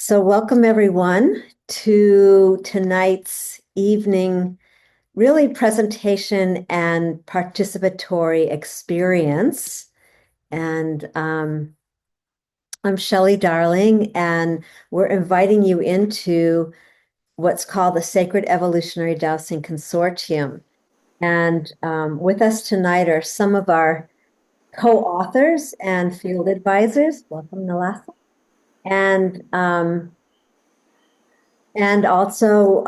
So welcome everyone to tonight's evening, really presentation and participatory experience. And I'm Shelley Darling, and we're inviting you into what's called the Sacred Evolutionary Dowsing Consortium. And with us tonight are some of our co-authors and field advisors. Welcome, Nalasa. And also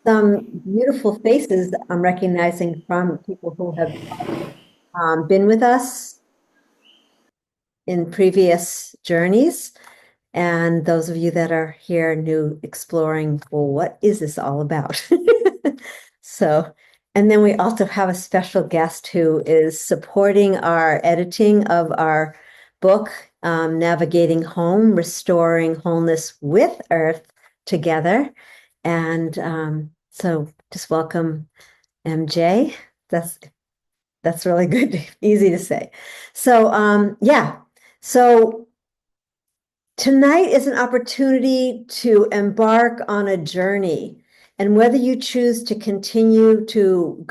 some beautiful faces I'm recognizing from people who have been with us in previous journeys. And those of you that are here new exploring, well, what is this all about? So, and then we also have a special guest who is supporting our editing of our book, Navigating Home, Restoring Wholeness with Earth Together. And so just welcome, MJ. That's really good, easy to say. So yeah, so tonight is an opportunity to embark on a journey. And whether you choose to continue to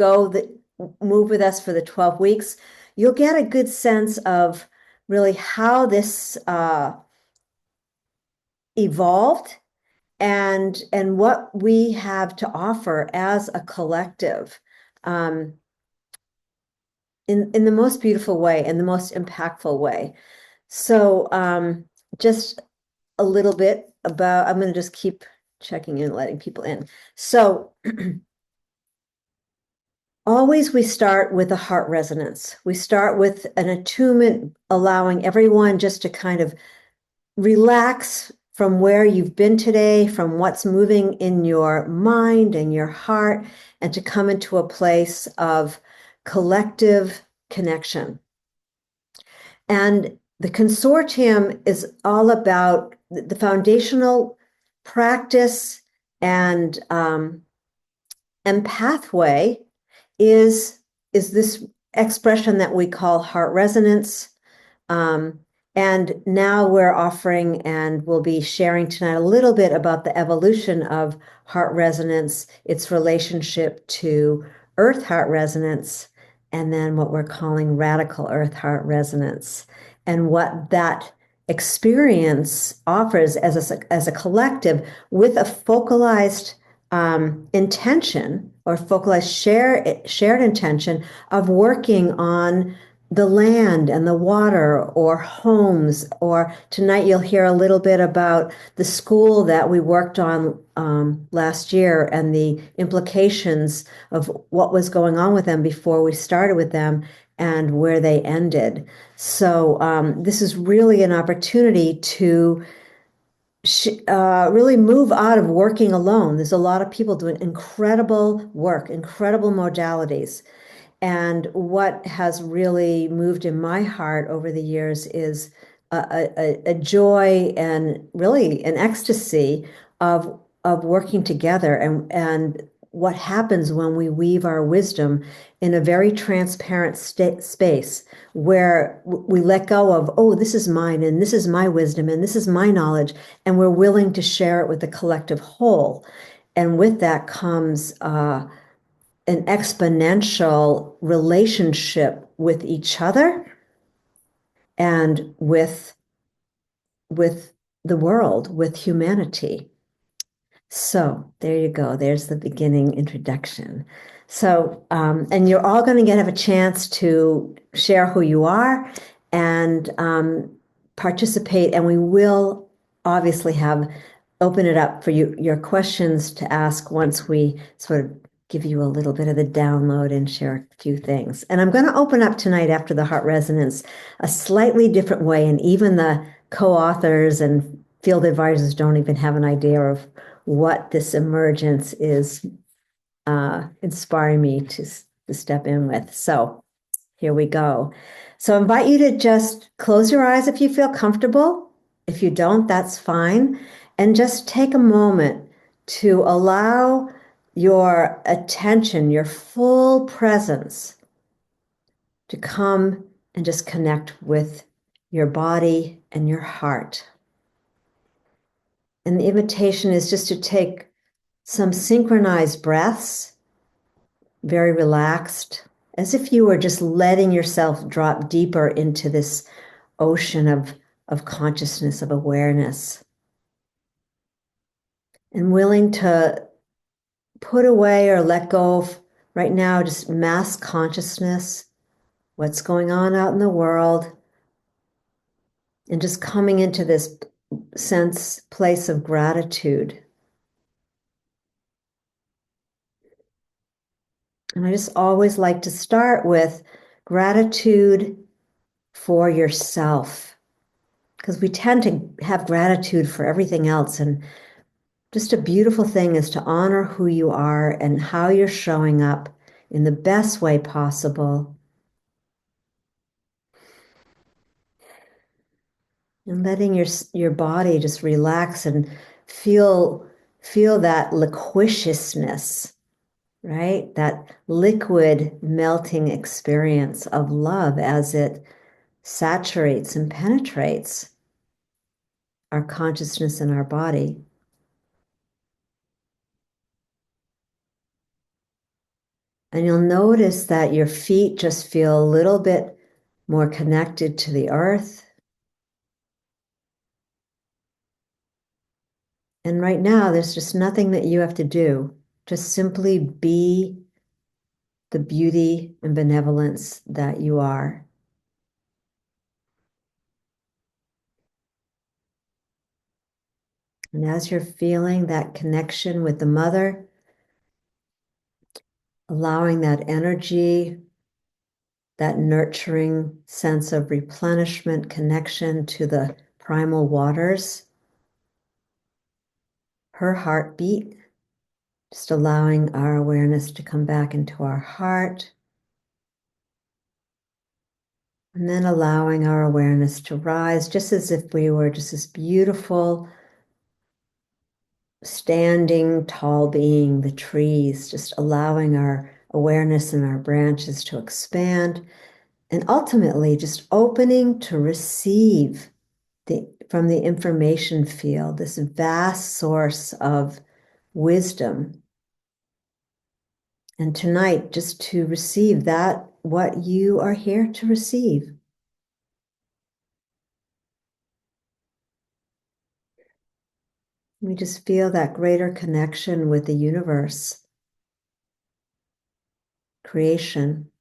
move with us for the 12 weeks, you'll get a good sense of really how this evolved and what we have to offer as a collective, in the most beautiful way, in the most impactful way. So just a little bit about, I'm going to just keep checking in, letting people in. So always we start with a heart resonance. We start with an attunement, allowing everyone just to kind of relax from where you've been today, from what's moving in your mind and your heart, and to come into a place of collective connection. And the consortium is all about the foundational practice and pathway is this expression that we call heart resonance. And now we're offering and we'll be sharing tonight a little bit about the evolution of heart resonance, its relationship to earth heart resonance, and then what we're calling radical earth heart resonance, and what that experience offers as a collective with a focalized intention or focalized shared intention of working on the land and the water or homes. Or tonight you'll hear a little bit about the school that we worked on last year and the implications of what was going on with them before we started with them and where they ended. So this is really an opportunity to really move out of working alone. There's a lot of people doing incredible work, incredible modalities. And what has really moved in my heart over the years is a joy and really an ecstasy of working together and what happens when we weave our wisdom in a very transparent space where we let go of, oh, this is mine and this is my wisdom and this is my knowledge, and we're willing to share it with the collective whole. And with that comes an exponential relationship with each other and with the world, with humanity. So there you go. There's the beginning introduction. So, and you're all going to have a chance to share who you are and participate. And we will obviously open it up for your questions to ask once we sort of give you a little bit of the download and share a few things. And I'm going to open up tonight after the heart resonance a slightly different way. And even the co-authors and field advisors don't even have an idea of what this emergence is inspiring me to step in with. So here we go. So I invite you to just close your eyes if you feel comfortable. If you don't, that's fine. And just take a moment to allow your attention, your full presence, to come and just connect with your body and your heart. And the invitation is just to take some synchronized breaths, very relaxed, as if you were just letting yourself drop deeper into this ocean of consciousness, of awareness. And willing to put away or let go of right now just mass consciousness, what's going on out in the world, and just coming into this place of gratitude. And I just always like to start with gratitude for yourself, because we tend to have gratitude for everything else. And just a beautiful thing is to honor who you are and how you're showing up in the best way possible. And letting your body just relax and feel that liquidiousness, right? That liquid melting experience of love as it saturates and penetrates our consciousness and our body. And you'll notice that your feet just feel a little bit more connected to the earth. And right now, there's just nothing that you have to do. Just simply be the beauty and benevolence that you are. And as you're feeling that connection with the mother, allowing that energy, that nurturing sense of replenishment, connection to the primal waters, her heartbeat, just allowing our awareness to come back into our heart. And then allowing our awareness to rise, just as if we were just this beautiful, standing tall being, the trees, just allowing our awareness and our branches to expand, and ultimately just opening to receive from the information field, this vast source of wisdom. And tonight, just to receive that, what you are here to receive. We just feel that greater connection with the universe, creation,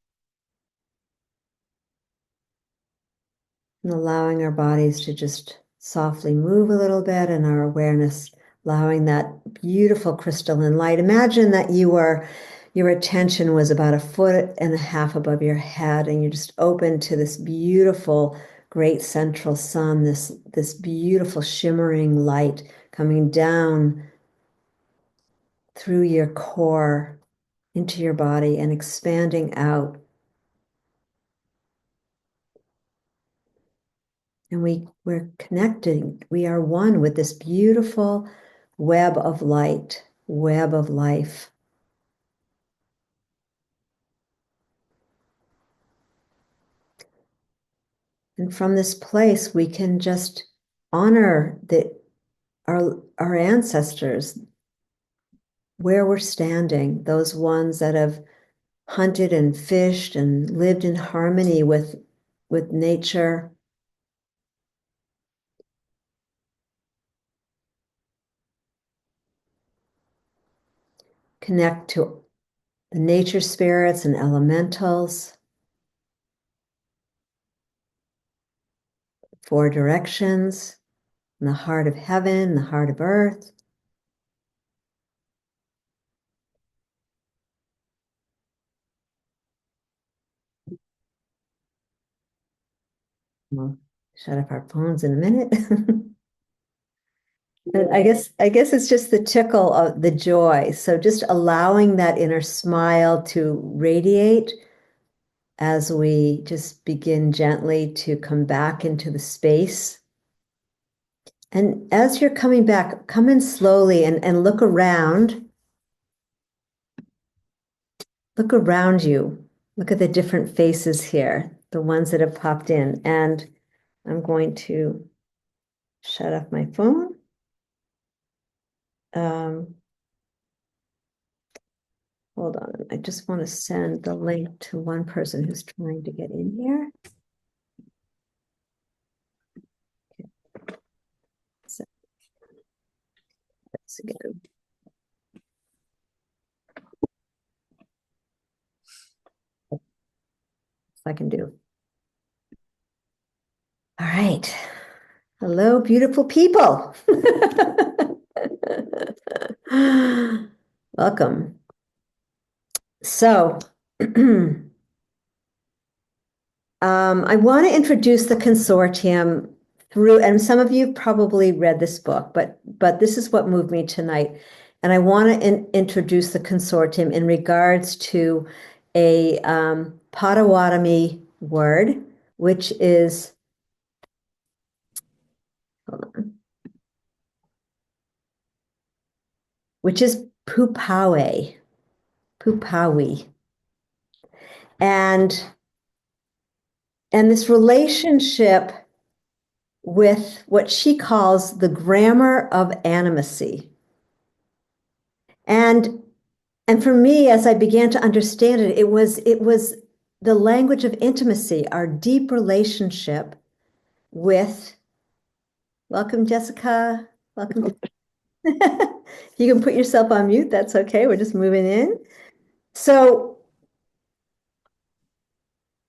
and allowing our bodies to just softly move a little bit, and our awareness allowing that beautiful crystalline light. Imagine that your attention was about 1.5 feet above your head, and you're just open to this beautiful great central sun, this beautiful shimmering light coming down through your core into your body and expanding out. And we're connecting. We are one with this beautiful web of light, web of life. And from this place, we can just honor our ancestors, where we're standing, those ones that have hunted and fished and lived in harmony with nature. Connect to the nature spirits and elementals, four directions, and the heart of heaven, the heart of earth. We'll shut off our phones in a minute. But I guess it's just the tickle of the joy. So just allowing that inner smile to radiate as we just begin gently to come back into the space. And as you're coming back, come in slowly and look around. Look around you. Look at the different faces here, the ones that have popped in. And I'm going to shut off my phone. hold on, I just want to send the link to one person who's trying to get in here. So, this again. I can do. All right. Hello, beautiful people. Welcome. So, I want to introduce the consortium through, and some of you probably read this book, but this is what moved me tonight. And I want to introduce the consortium in regards to a Potawatomi word, which is, hold on, which is pupawe, pupawi. And this relationship with what she calls the grammar of animacy. And for me, as I began to understand it, it was the language of intimacy, our deep relationship with, welcome, Jessica. Welcome. You can put yourself on mute. That's okay. We're just moving in. So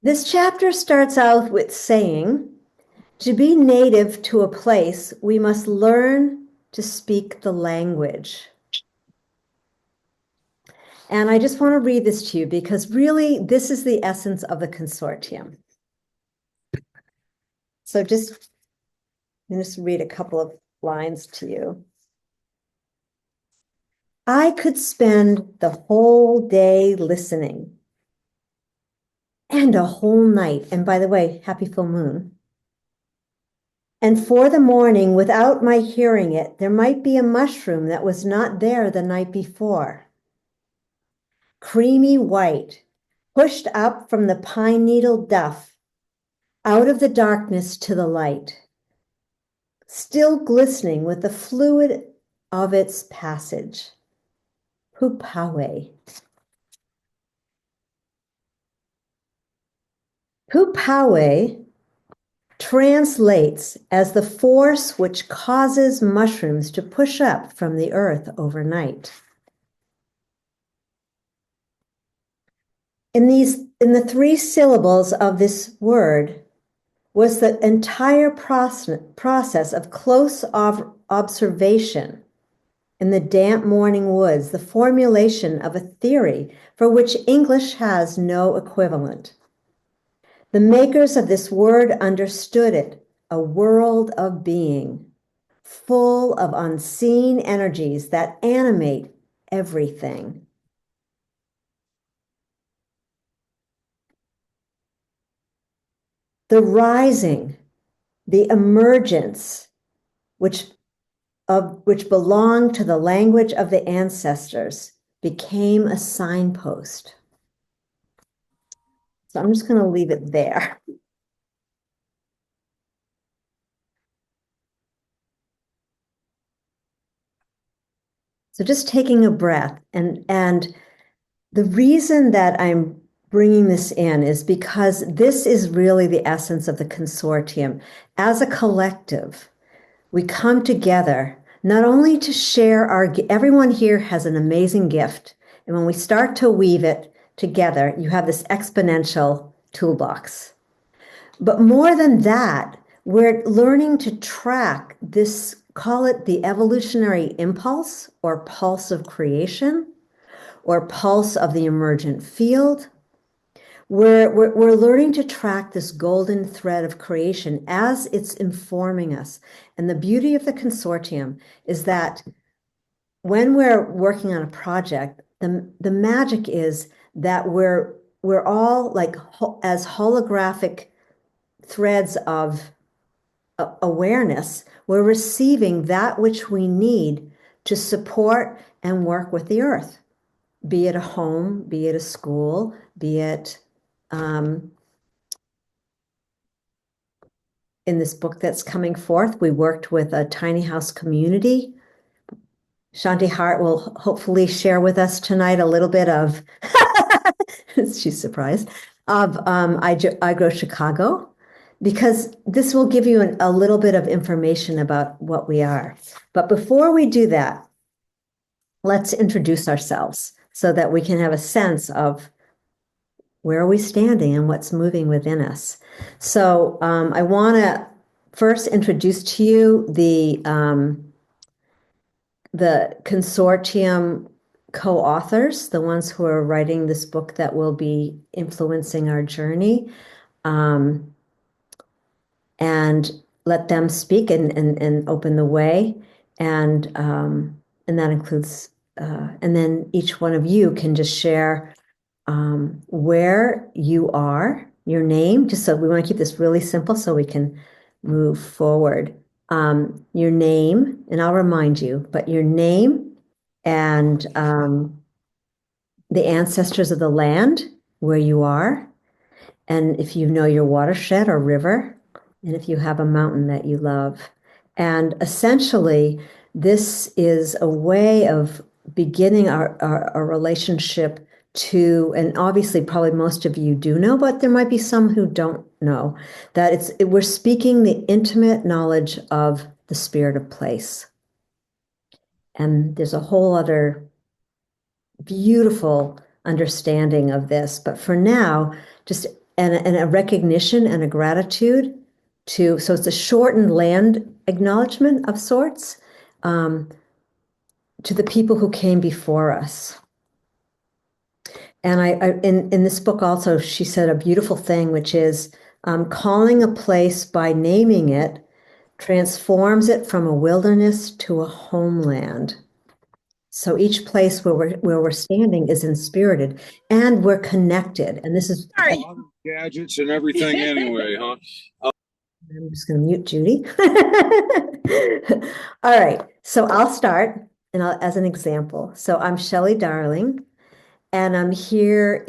this chapter starts out with saying, to be native to a place, we must learn to speak the language. And I just want to read this to you because really this is the essence of the consortium. So just read a couple of lines to you. I could spend the whole day listening and a whole night. And by the way, happy full moon. And for the morning, without my hearing it, there might be a mushroom that was not there the night before. Creamy white, pushed up from the pine needle duff, out of the darkness to the light, still glistening with the fluid of its passage. Pupawe. Pupawe translates as the force which causes mushrooms to push up from the earth overnight. In the three syllables of this word was the entire process of close observation in the damp morning woods, the formulation of a theory for which English has no equivalent. The makers of this word understood it, a world of being, full of unseen energies that animate everything. The rising, the emergence, which belonged to the language of the ancestors, became a signpost. So I'm just going to leave it there. So just taking a breath, and the reason that I'm bringing this in is because this is really the essence of the consortium. As a collective, we come together not only to share everyone here has an amazing gift. And when we start to weave it together, you have this exponential toolbox. But more than that, we're learning to track this, call it the evolutionary impulse or pulse of creation or pulse of the emergent field. We're learning to track this golden thread of creation as it's informing us. And the beauty of the consortium is that when we're working on a project, the magic is that we're all like as holographic threads of awareness, we're receiving that which we need to support and work with the earth, be it a home, be it a school, be it in this book that's coming forth, we worked with a tiny house community Shanti Hart will hopefully share with us tonight a little bit of, she's surprised, of I Grow Chicago, because this will give you a little bit of information about what we are. But before we do that, let's introduce ourselves so that we can have a sense of where are we standing and what's moving within us. So I want to first introduce to you the consortium co-authors, the ones who are writing this book that will be influencing our journey, and let them speak and open the way. And that includes, and then each one of you can just share where you are, your name, just so we want to keep this really simple so we can move forward. Your name, and I'll remind you, but your name and the ancestors of the land where you are, and if you know your watershed or river, and if you have a mountain that you love. And essentially, this is a way of beginning our relationship to, and obviously probably most of you do know, but there might be some who don't know, that we're speaking the intimate knowledge of the spirit of place. And there's a whole other beautiful understanding of this. But for now, just and a recognition and a gratitude so it's a shortened land acknowledgement of sorts, to the people who came before us. And in this book also, she said a beautiful thing, which is calling a place by naming it transforms it from a wilderness to a homeland. So each place where we're standing is inspirited, and we're connected. And this is gadgets and everything anyway, huh? I'm just going to mute Judy. All right, so I'll start, and as an example. So I'm Shelley Darling, and I'm here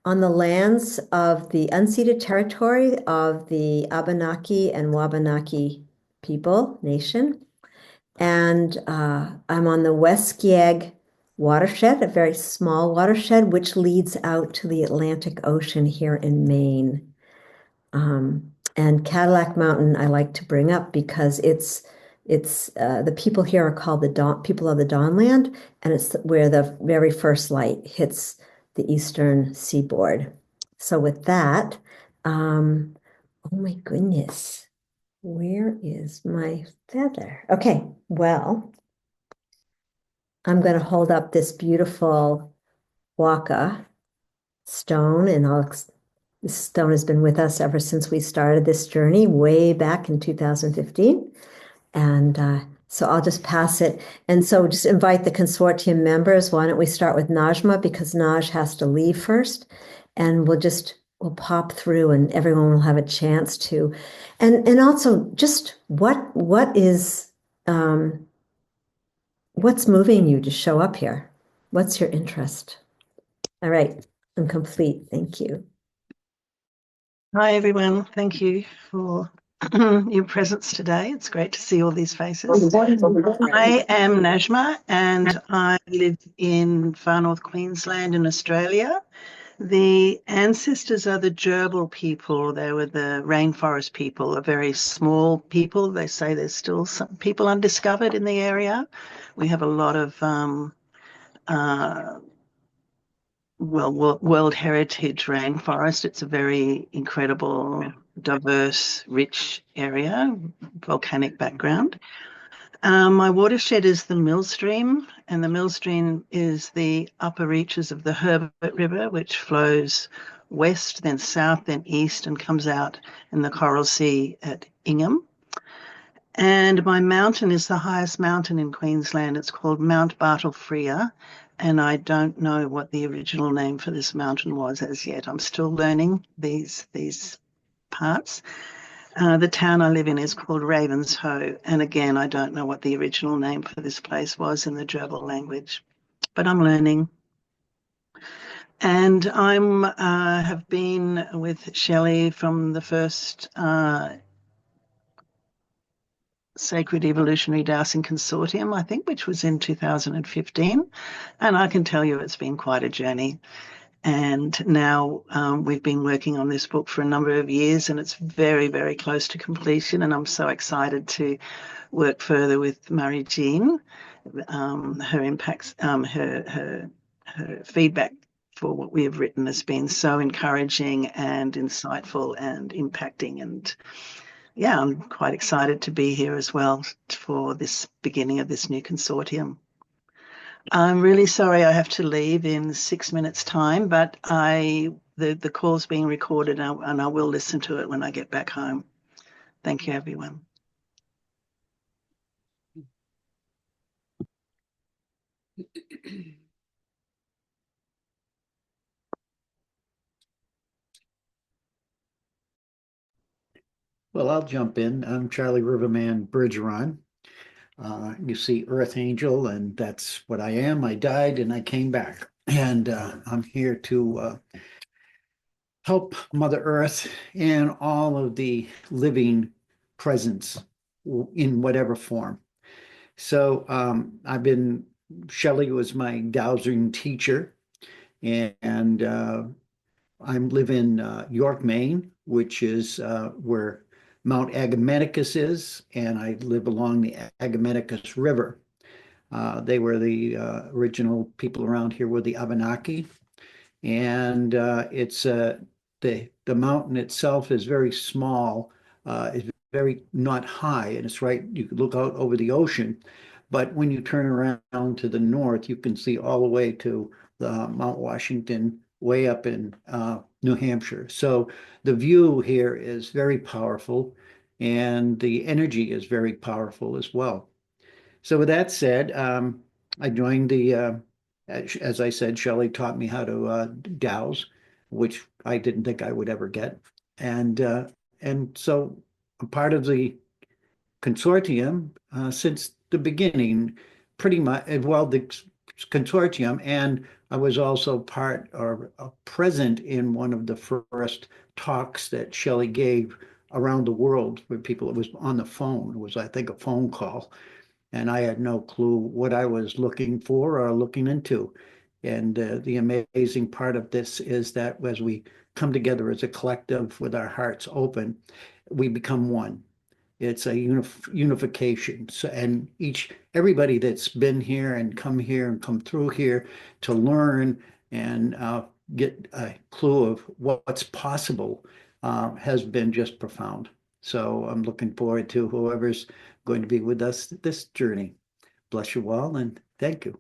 on the lands of the unceded territory of the Abenaki and Wabanaki people nation. And I'm on the Wesquiag watershed, a very small watershed, which leads out to the Atlantic Ocean here in Maine. And Cadillac Mountain, I like to bring up because it's the people here are called the people of the Dawnland, and it's where the very first light hits the eastern seaboard. So with that, oh my goodness. Where is my feather? Okay, well, I'm going to hold up this beautiful waka stone, and this stone has been with us ever since we started this journey way back in 2015. And so I'll just pass it. And so just invite the consortium members. Why don't we start with Najma, because Naj has to leave first, and we'll pop through and everyone will have a chance to. And also just what is what's moving you to show up here? What's your interest? All right, I'm complete. Thank you. Hi, everyone. Thank you for your presence today. It's great to see all these faces. I am Najma, and I live in far north Queensland in Australia. The ancestors are the gerbil people. They were the rainforest people, a very small people. They say there's still some people undiscovered in the area. We have a lot of World Heritage rainforest. It's a very incredible, diverse, rich area, volcanic background. My watershed is the Millstream, and the Millstream is the upper reaches of the Herbert River, which flows west, then south, then east, and comes out in the Coral Sea at Ingham. And my mountain is the highest mountain in Queensland. It's called Mount Bartlefree, and I don't know what the original name for this mountain was as yet. I'm still learning these parts. The town I live in is called Ravenshoe, and again, I don't know what the original name for this place was in the gerbil language, but I'm learning. And I'm have been with Shelley from the first Sacred Evolutionary Dowsing Consortium, I think, which was in 2015. And I can tell you it's been quite a journey. And now we've been working on this book for a number of years, and it's very, very close to completion. And I'm so excited to work further with Murray Jean. Her impacts, her feedback for what we have written has been so encouraging and insightful and impacting. And yeah, I'm quite excited to be here as well for this beginning of this new consortium. I'm really sorry I have to leave in 6 minutes' time, but the call's being recorded and I will listen to it when I get back home. Thank you, everyone. Well, I'll jump in. I'm Charlie Riverman Bergeron. You see Earth Angel, and that's what I am. I died and I came back. And I'm here to help Mother Earth and all of the living presence in whatever form. So Shelley was my dowsing teacher, and I live in York, Maine, which is where Mount Agamenticus is, and I live along the Agamenticus River. They were the original people around here were the Abenaki, and it's the mountain itself is very small. It's very not high, and it's right. You could look out over the ocean, but when you turn around to the north, you can see all the way to Mount Washington, way up in New Hampshire. So the view here is very powerful, and the energy is very powerful as well. So with that said, I joined as I said, Shelley taught me how to douse, which I didn't think I would ever get. And so I'm part of the consortium since the beginning, pretty much, well, the consortium, and I was also part or present in one of the first talks that Shelley gave around the world with people. It was on the phone. It was, I think, a phone call, and I had no clue what I was looking for or looking into. And the amazing part of this is that as we come together as a collective with our hearts open, we become one. It's a unification. So, and everybody that's been here and come through here to learn and get a clue of what's possible has been just profound. So I'm looking forward to whoever's going to be with us this journey. Bless you all and thank you.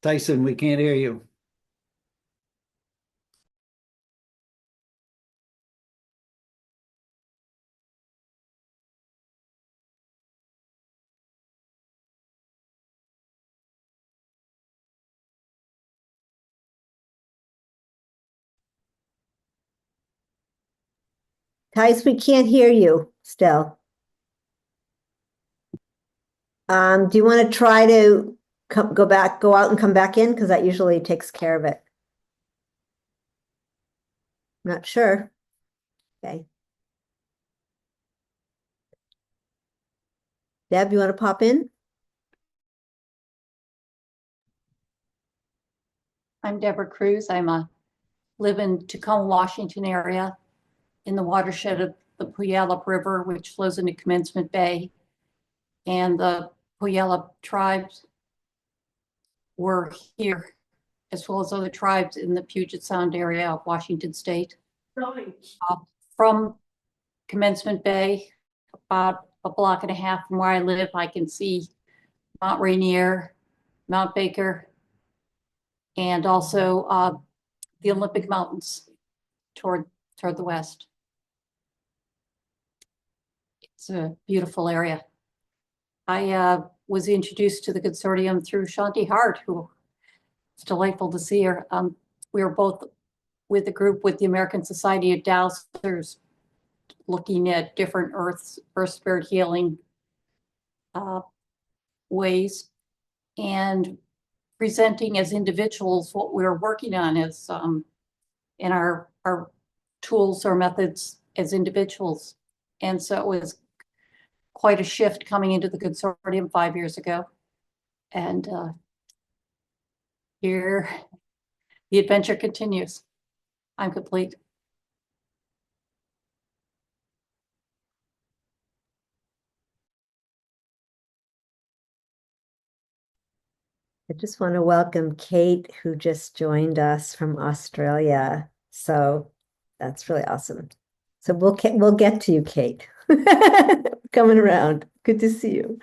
Tyson, we can't hear you. Tice, we can't hear you still. Do you want to try to go out and come back in? Because that usually takes care of it. Not sure. Okay. Deb, you want to pop in? I'm Deborah Cruz. Live in Tacoma, Washington area in the watershed of the Puyallup River, which flows into Commencement Bay. And the Puyallup tribes were here, as well as other tribes in the Puget Sound area of Washington State. From Commencement Bay, about a block and a half from where I live, I can see Mount Rainier, Mount Baker, and also the Olympic Mountains toward the west. It's a beautiful area. I was introduced to the consortium through Shanti Hart, who it's delightful to see her. We were both with a group with the American Society of Dowsers, looking at different earth spirit healing ways, and presenting as individuals what we're working on as in our tools or methods as individuals. And so it was quite a shift coming into the consortium 5 years ago. And here the adventure continues. I'm complete. I just want to welcome Kate, who just joined us from Australia. So that's really awesome. So we'll get to you, Kate. Coming around. Good to see you.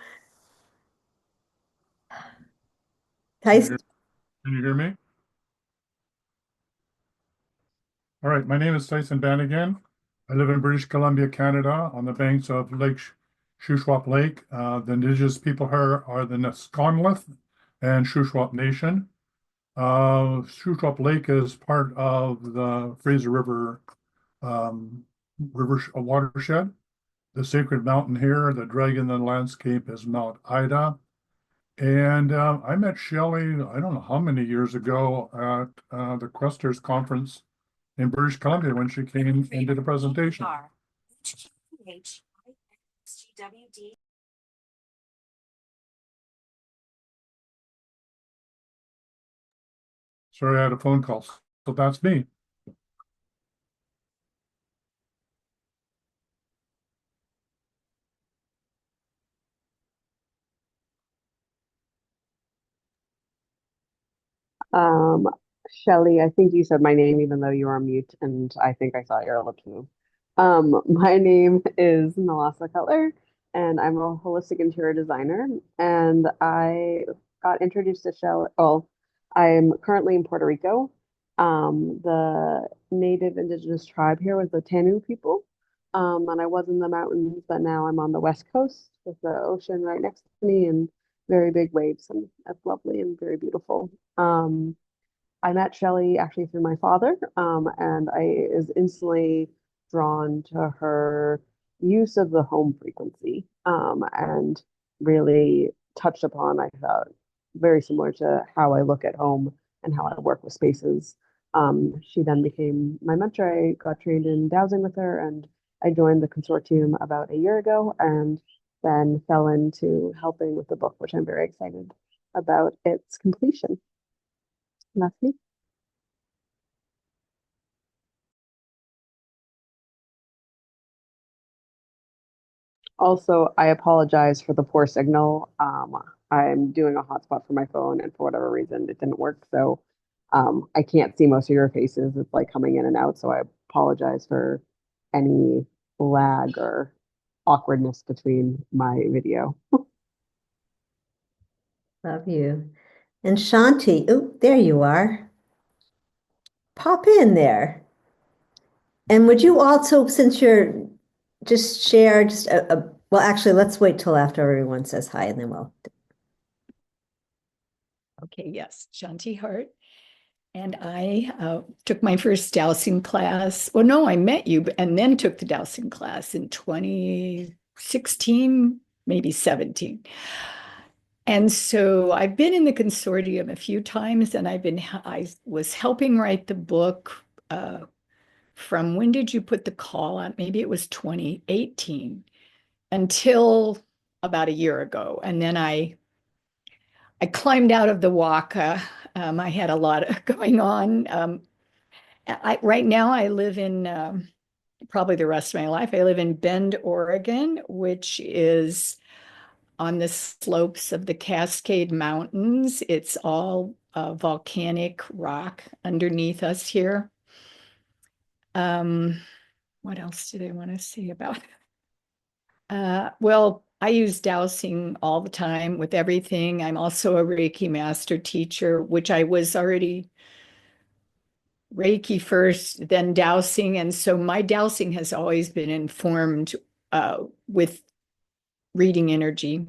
Tyson. Can you hear me? All right, my name is Tyson Bannigan. I live in British Columbia, Canada, on the banks of Lake Shuswap Lake. The indigenous people here are the Nisconlith and Shuswap Nation. Shuswap Lake is part of the Fraser River watershed. The sacred mountain here, the dragon in the landscape, is Mount Ida. And I met Shelley, I don't know how many years ago, at the Questers Conference in British Columbia when she came and did a presentation. Sorry, I had a phone call. So that's me. Um, Shelly, I think you said my name even though you were on mute, and I think I saw your lips move. My name is Nalasa Cutler, and I'm a holistic interior designer. And I got introduced to Shell. Well, I'm currently in Puerto Rico. The native indigenous tribe here was the Tanu people. And I was in the mountains, but now I'm on the west coast with the ocean right next to me and very big waves, and that's lovely and very beautiful. I met Shelley actually through my father, and I was instantly drawn to her use of the home frequency, and really touched upon, I thought, very similar to how I look at home and how I work with spaces. She then became my mentor. I got trained in dowsing with her, and I joined the consortium about a year ago, and then fell into helping with the book, which I'm very excited about its completion. And that's me. Also, I apologize for the poor signal. I'm doing a hotspot for my phone, and for whatever reason, it didn't work. So I can't see most of your faces. It's like coming in and out. So I apologize for any lag or awkwardness between my video. Love you. And Shanti, oh, there you are. Pop in there. And would you also, since you're just share just well, actually, let's wait till after everyone says hi and then we'll. Okay, yes, Shanti Hart. And I took my first dowsing class. Well, no, I met you and then took the dowsing class in 2016, maybe 17. And so I've been in the consortium a few times, and I was helping write the book from when did you put the call on? Maybe it was 2018 until about a year ago. And then I climbed out of the walk. I had a lot going on. Right now, I live in probably the rest of my life. I live in Bend, Oregon, which is on the slopes of the Cascade Mountains. It's all volcanic rock underneath us here. What else did I want to say about it? Well, I use dowsing all the time with everything. I'm also a Reiki master teacher, which I was already Reiki first, then dowsing. And so my dowsing has always been informed with reading energy.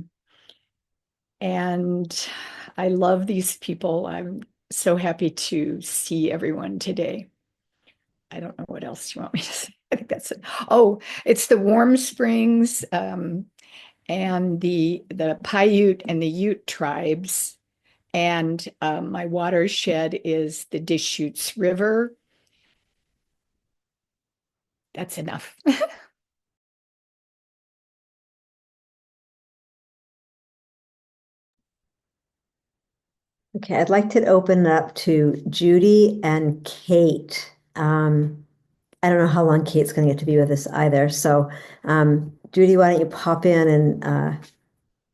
And I love these people. I'm so happy to see everyone today. I don't know what else you want me to say. I think that's it. Oh, it's the warm springs and the Paiute and the Ute tribes. And my watershed is the Deschutes River. That's enough. Okay, I'd like to open it up to Judy and Kate. I don't know how long Kate's going to get to be with us either. So, Judy, why don't you pop in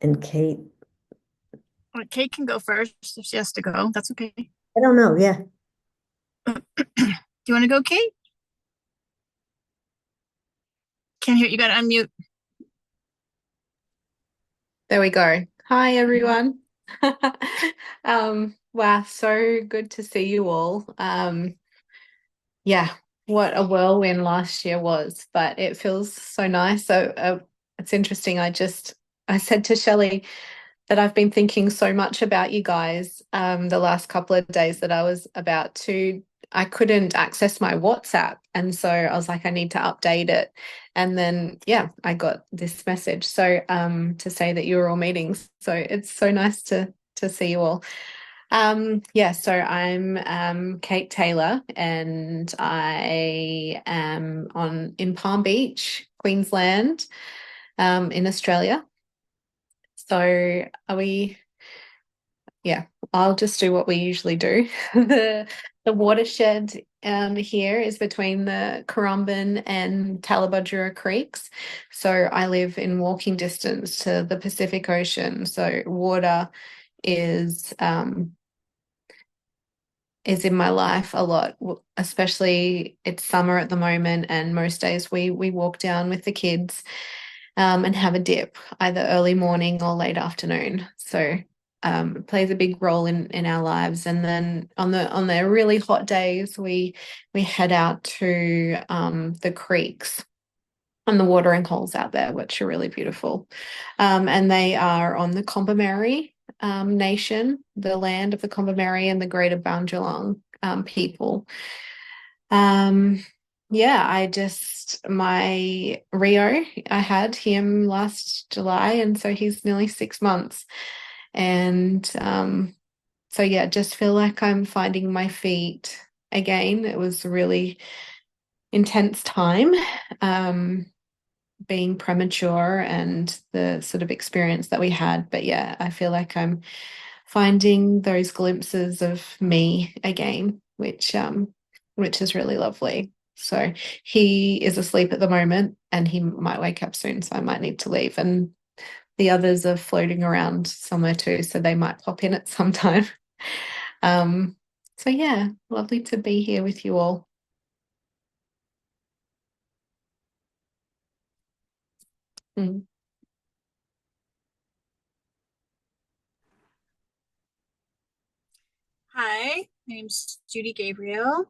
and Kate? Well, Kate can go first if she has to go. That's okay. I don't know. Yeah. Do you want to go, Kate? Can't hear you. Got to unmute. There we go. Hi, everyone. Wow, so good to see you all. Yeah, what a whirlwind last year was, but it feels so nice. So it's interesting. I said to Shelley that I've been thinking so much about you guys the last couple of days that I couldn't access my WhatsApp. And so I was like, I need to update it. And then, yeah, I got this message. So to say that you were all meeting. So it's so nice to see you all. So I'm Kate Taylor, and I am in Palm Beach, Queensland, in Australia. So I'll just do what we usually do. The watershed here is between the Currumbin and Tallabudgera creeks. So I live in walking distance to the Pacific Ocean. So water is in my life a lot, especially it's summer at the moment, and most days we walk down with the kids and have a dip either early morning or late afternoon. So it plays a big role in our lives. And then on the really hot days, we head out to the creeks and the watering holes out there, which are really beautiful. And they are on the Kombumerri Nation, the land of the Kombumerri and the Greater Boundjalung people. My Rio, I had him last July, and so he's nearly 6 months. And just feel like I'm finding my feet again. It was a really intense time, being premature and the sort of experience that we had. But yeah, I feel like I'm finding those glimpses of me again, which is really lovely. So he is asleep at the moment, and he might wake up soon, so I might need to leave. And the others are floating around somewhere too, so they might pop in at some time. Lovely to be here with you all. Mm. Hi, my name's Judy Gabriel,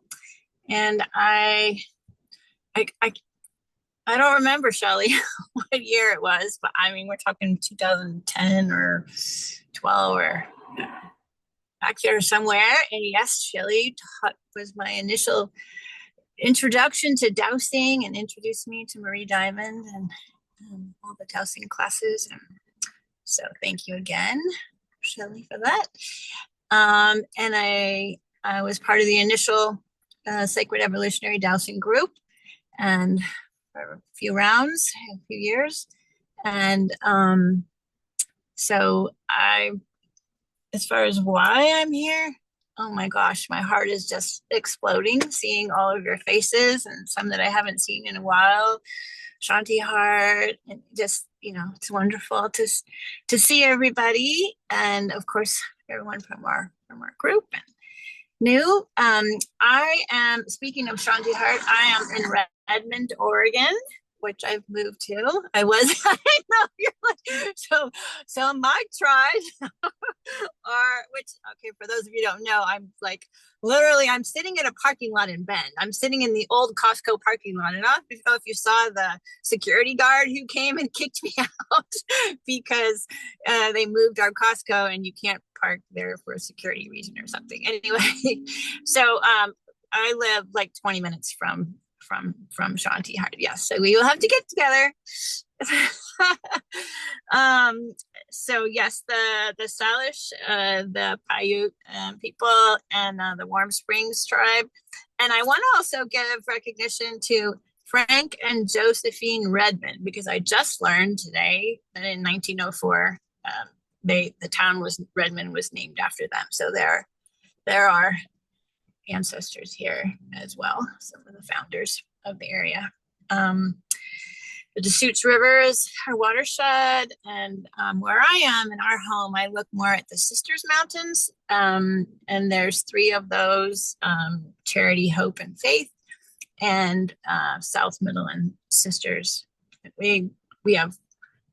and I don't remember, Shelley, what year it was, but I mean, we're talking 2010 or 12 or back there somewhere. And yes, Shelley was my initial introduction to dowsing and introduced me to Marie Diamond and all the dowsing classes. And so thank you again, Shelley, for that. And I was part of the initial Sacred Evolutionary Dowsing group, and for a few rounds, a few years. And as far as why I'm here, oh my gosh, my heart is just exploding seeing all of your faces and some that I haven't seen in a while. Shanti Heart, and just, it's wonderful to see everybody. And of course, everyone from our group and new. I am, speaking of Shanti Heart, I am in Redmond, Oregon, which I've moved to. I know, you're like, so my tribes for those of you who don't know, I'm like, literally, I'm sitting in a parking lot in Bend. I'm sitting in the old Costco parking lot. And I don't know if you saw the security guard who came and kicked me out because they moved our Costco and you can't park there for a security reason or something. Anyway, so I live like 20 minutes from Shanti Heart. Yes, so we will have to get together. So yes, the Salish, the Paiute people, and the Warm Springs tribe, and I want to also give recognition to Frank and Josephine Redmond, because I just learned today that in 1904, the town was Redmond was named after them. So there are ancestors here as well, some of the founders of the area. The Deschutes River is our watershed, and where I am in our home, I look more at the Sisters Mountains, and there's 3 of those: Charity, Hope, and Faith, and South, Middle, and Sisters. We have,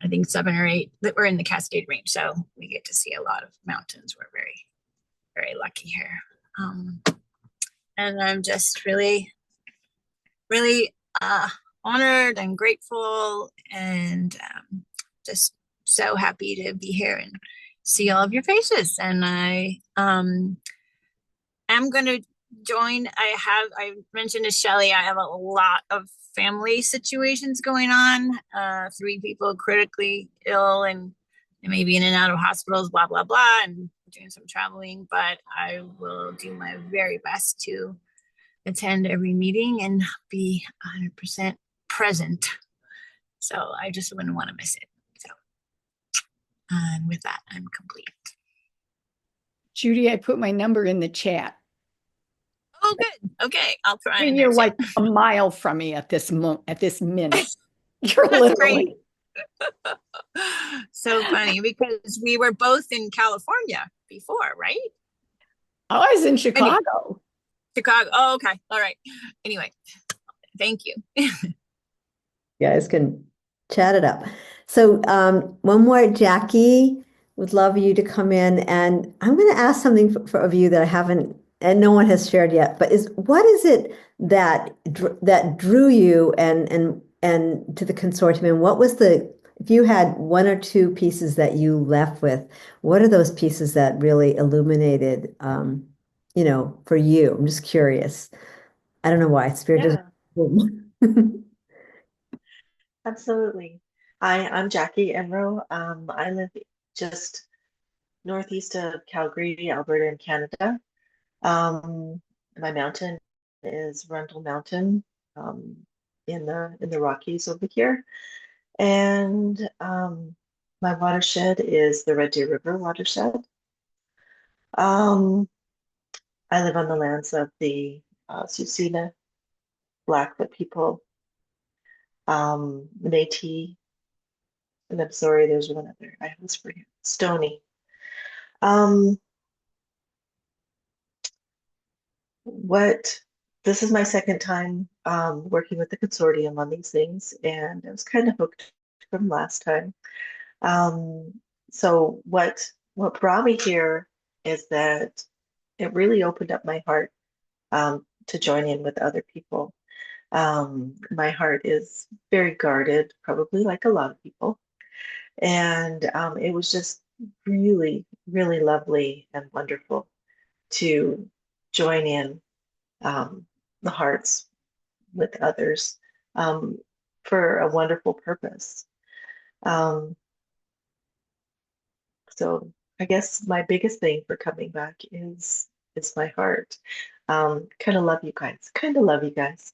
I think, 7 or 8 that we're in the Cascade Range, so we get to see a lot of mountains. We're very, very lucky here. And I'm just really, really honored and grateful, and just so happy to be here and see all of your faces. And I am going to join. I mentioned to Shelly, I have a lot of family situations going on. 3 people critically ill and maybe in and out of hospitals, blah, blah, blah, and doing some traveling, but I will do my very best to attend every meeting and be 100% present. So I just wouldn't want to miss it. So, and with that, I'm complete. Judy, I put my number in the chat. Oh, good. Okay, I'll try. And you're like a mile from me at this minute. You're That's literally. great. So funny, because we were both in California before, right? I was in Chicago. Chicago. Oh, okay. All right. Anyway, thank you. You guys can chat it up. So one more, Jackie, would love you to come in, and I'm going to ask something of you that I haven't, and no one has shared yet, but what is it that drew you and to the consortium, and what was if you had 1 or 2 pieces that you left with, what are those pieces that really illuminated, for you? I'm just curious. I don't know why Spirit doesn't. Absolutely. Hi, I'm Jackie Enro. I live just northeast of Calgary, Alberta, in Canada. My mountain is Rundle Mountain, in the Rockies over here, and my watershed is the Red Deer River watershed. I live on the lands of the Tsuut'ina Blackfoot people, Métis, and I'm sorry, there's one other. I always forget. Stony. This is my second time working with the consortium on these things, and I was kind of hooked from last time. So what brought me here is that it really opened up my heart to join in with other people. My heart is very guarded, probably like a lot of people. And it was just really, really lovely and wonderful to join in the hearts with others for a wonderful purpose. So I guess my biggest thing for coming back is my heart. Kind of love you guys. Kind of love you guys.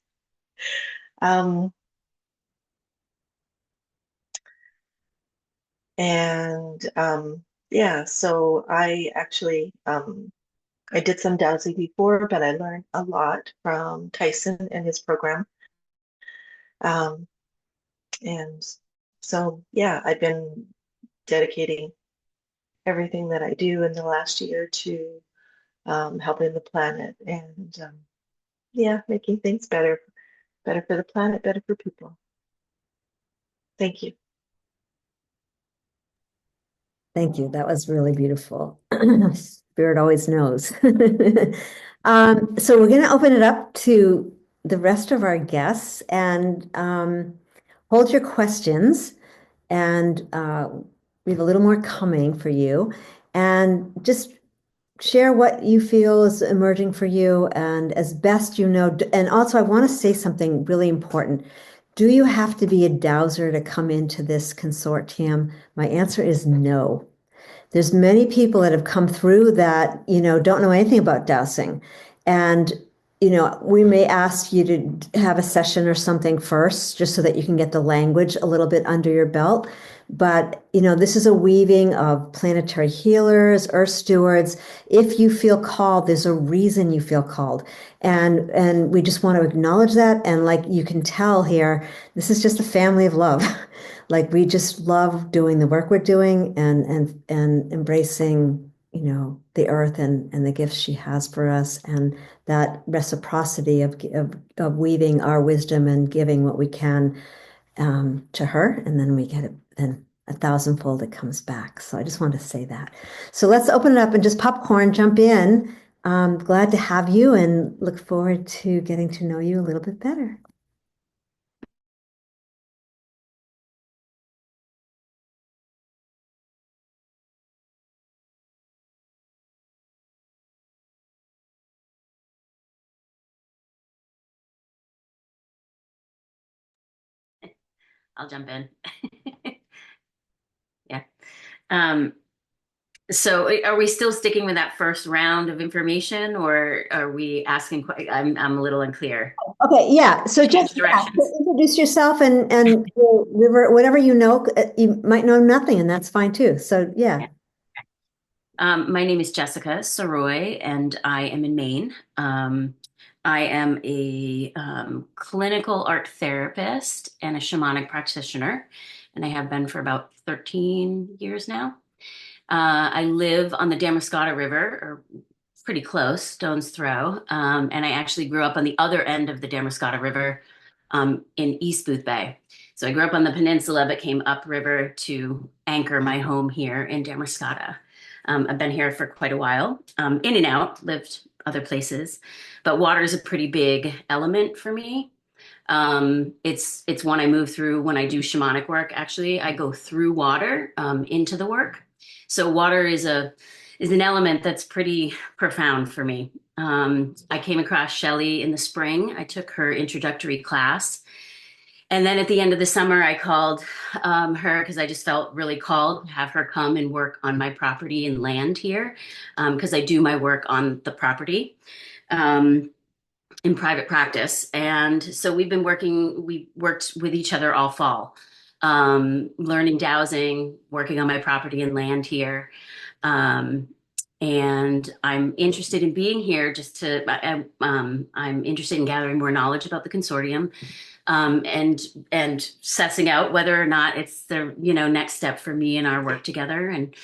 Yeah, so I actually I did some dowsing before, but I learned a lot from Tyson and his program. And so, yeah, I've been dedicating everything that I do in the last year to helping the planet and, yeah, making things better for the planet, better for people. Thank you. Thank you. That was really beautiful. Spirit always knows. So we're going to open it up to the rest of our guests, and hold your questions. And we have a little more coming for you. And just share what you feel is emerging for you and as best you know. And also, I want to say something really important. Do you have to be a dowser to come into this consortium? My answer is no. There's many people that have come through that, don't know anything about dowsing. And, we may ask you to have a session or something first, just so that you can get the language a little bit under your belt. But, this is a weaving of planetary healers, earth stewards. If you feel called, there's a reason you feel called. And we just want to acknowledge that. And like you can tell here, this is just a family of love. Like we just love doing the work we're doing and embracing, the earth and the gifts she has for us, and that reciprocity of weaving our wisdom and giving what we can to her, and then we get it, then a thousandfold it comes back. So I just wanted to say that. So let's open it up and just popcorn, jump in. Glad to have you and look forward to getting to know you a little bit better. I'll jump in. Yeah. So are we still sticking with that first round of information, or are we asking? I'm a little unclear. Okay, yeah. So just introduce yourself and whatever you know. You might know nothing, and that's fine too. So yeah. My name is Jessica Soroy, and I am in Maine. I am a clinical art therapist and a shamanic practitioner, and I have been for about 13 years now. I live on the Damariscotta River, or pretty close, stone's throw, and I actually grew up on the other end of the Damariscotta River in East Booth Bay. So I grew up on the peninsula, but came upriver to anchor my home here in Damariscotta. I've been here for quite a while, in and out, lived other places, but water is a pretty big element for me. It's one I move through when I do shamanic work. Actually, I go through water into the work. So water is an element that's pretty profound for me. I came across Shelley in the spring. I took her introductory class. And then at the end of the summer, I called her because I just felt really called to have her come and work on my property and land here, because I do my work on the property in private practice. And so we worked with each other all fall, learning dowsing, working on my property and land here. And I'm interested in being here I'm interested in gathering more knowledge about the consortium, and sussing out whether or not it's the next step for me in our work together. And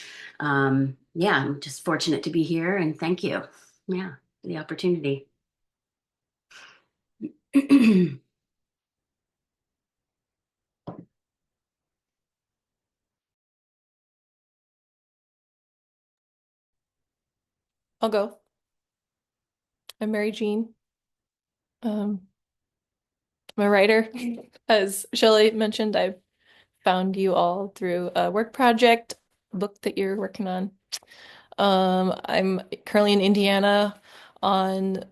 yeah, I'm just fortunate to be here, and thank you, yeah, for the opportunity. I'll go. I'm Mary Jean. I'm a writer. As Shelley mentioned, I've found you all through a work project book that you're working on. I'm currently in Indiana on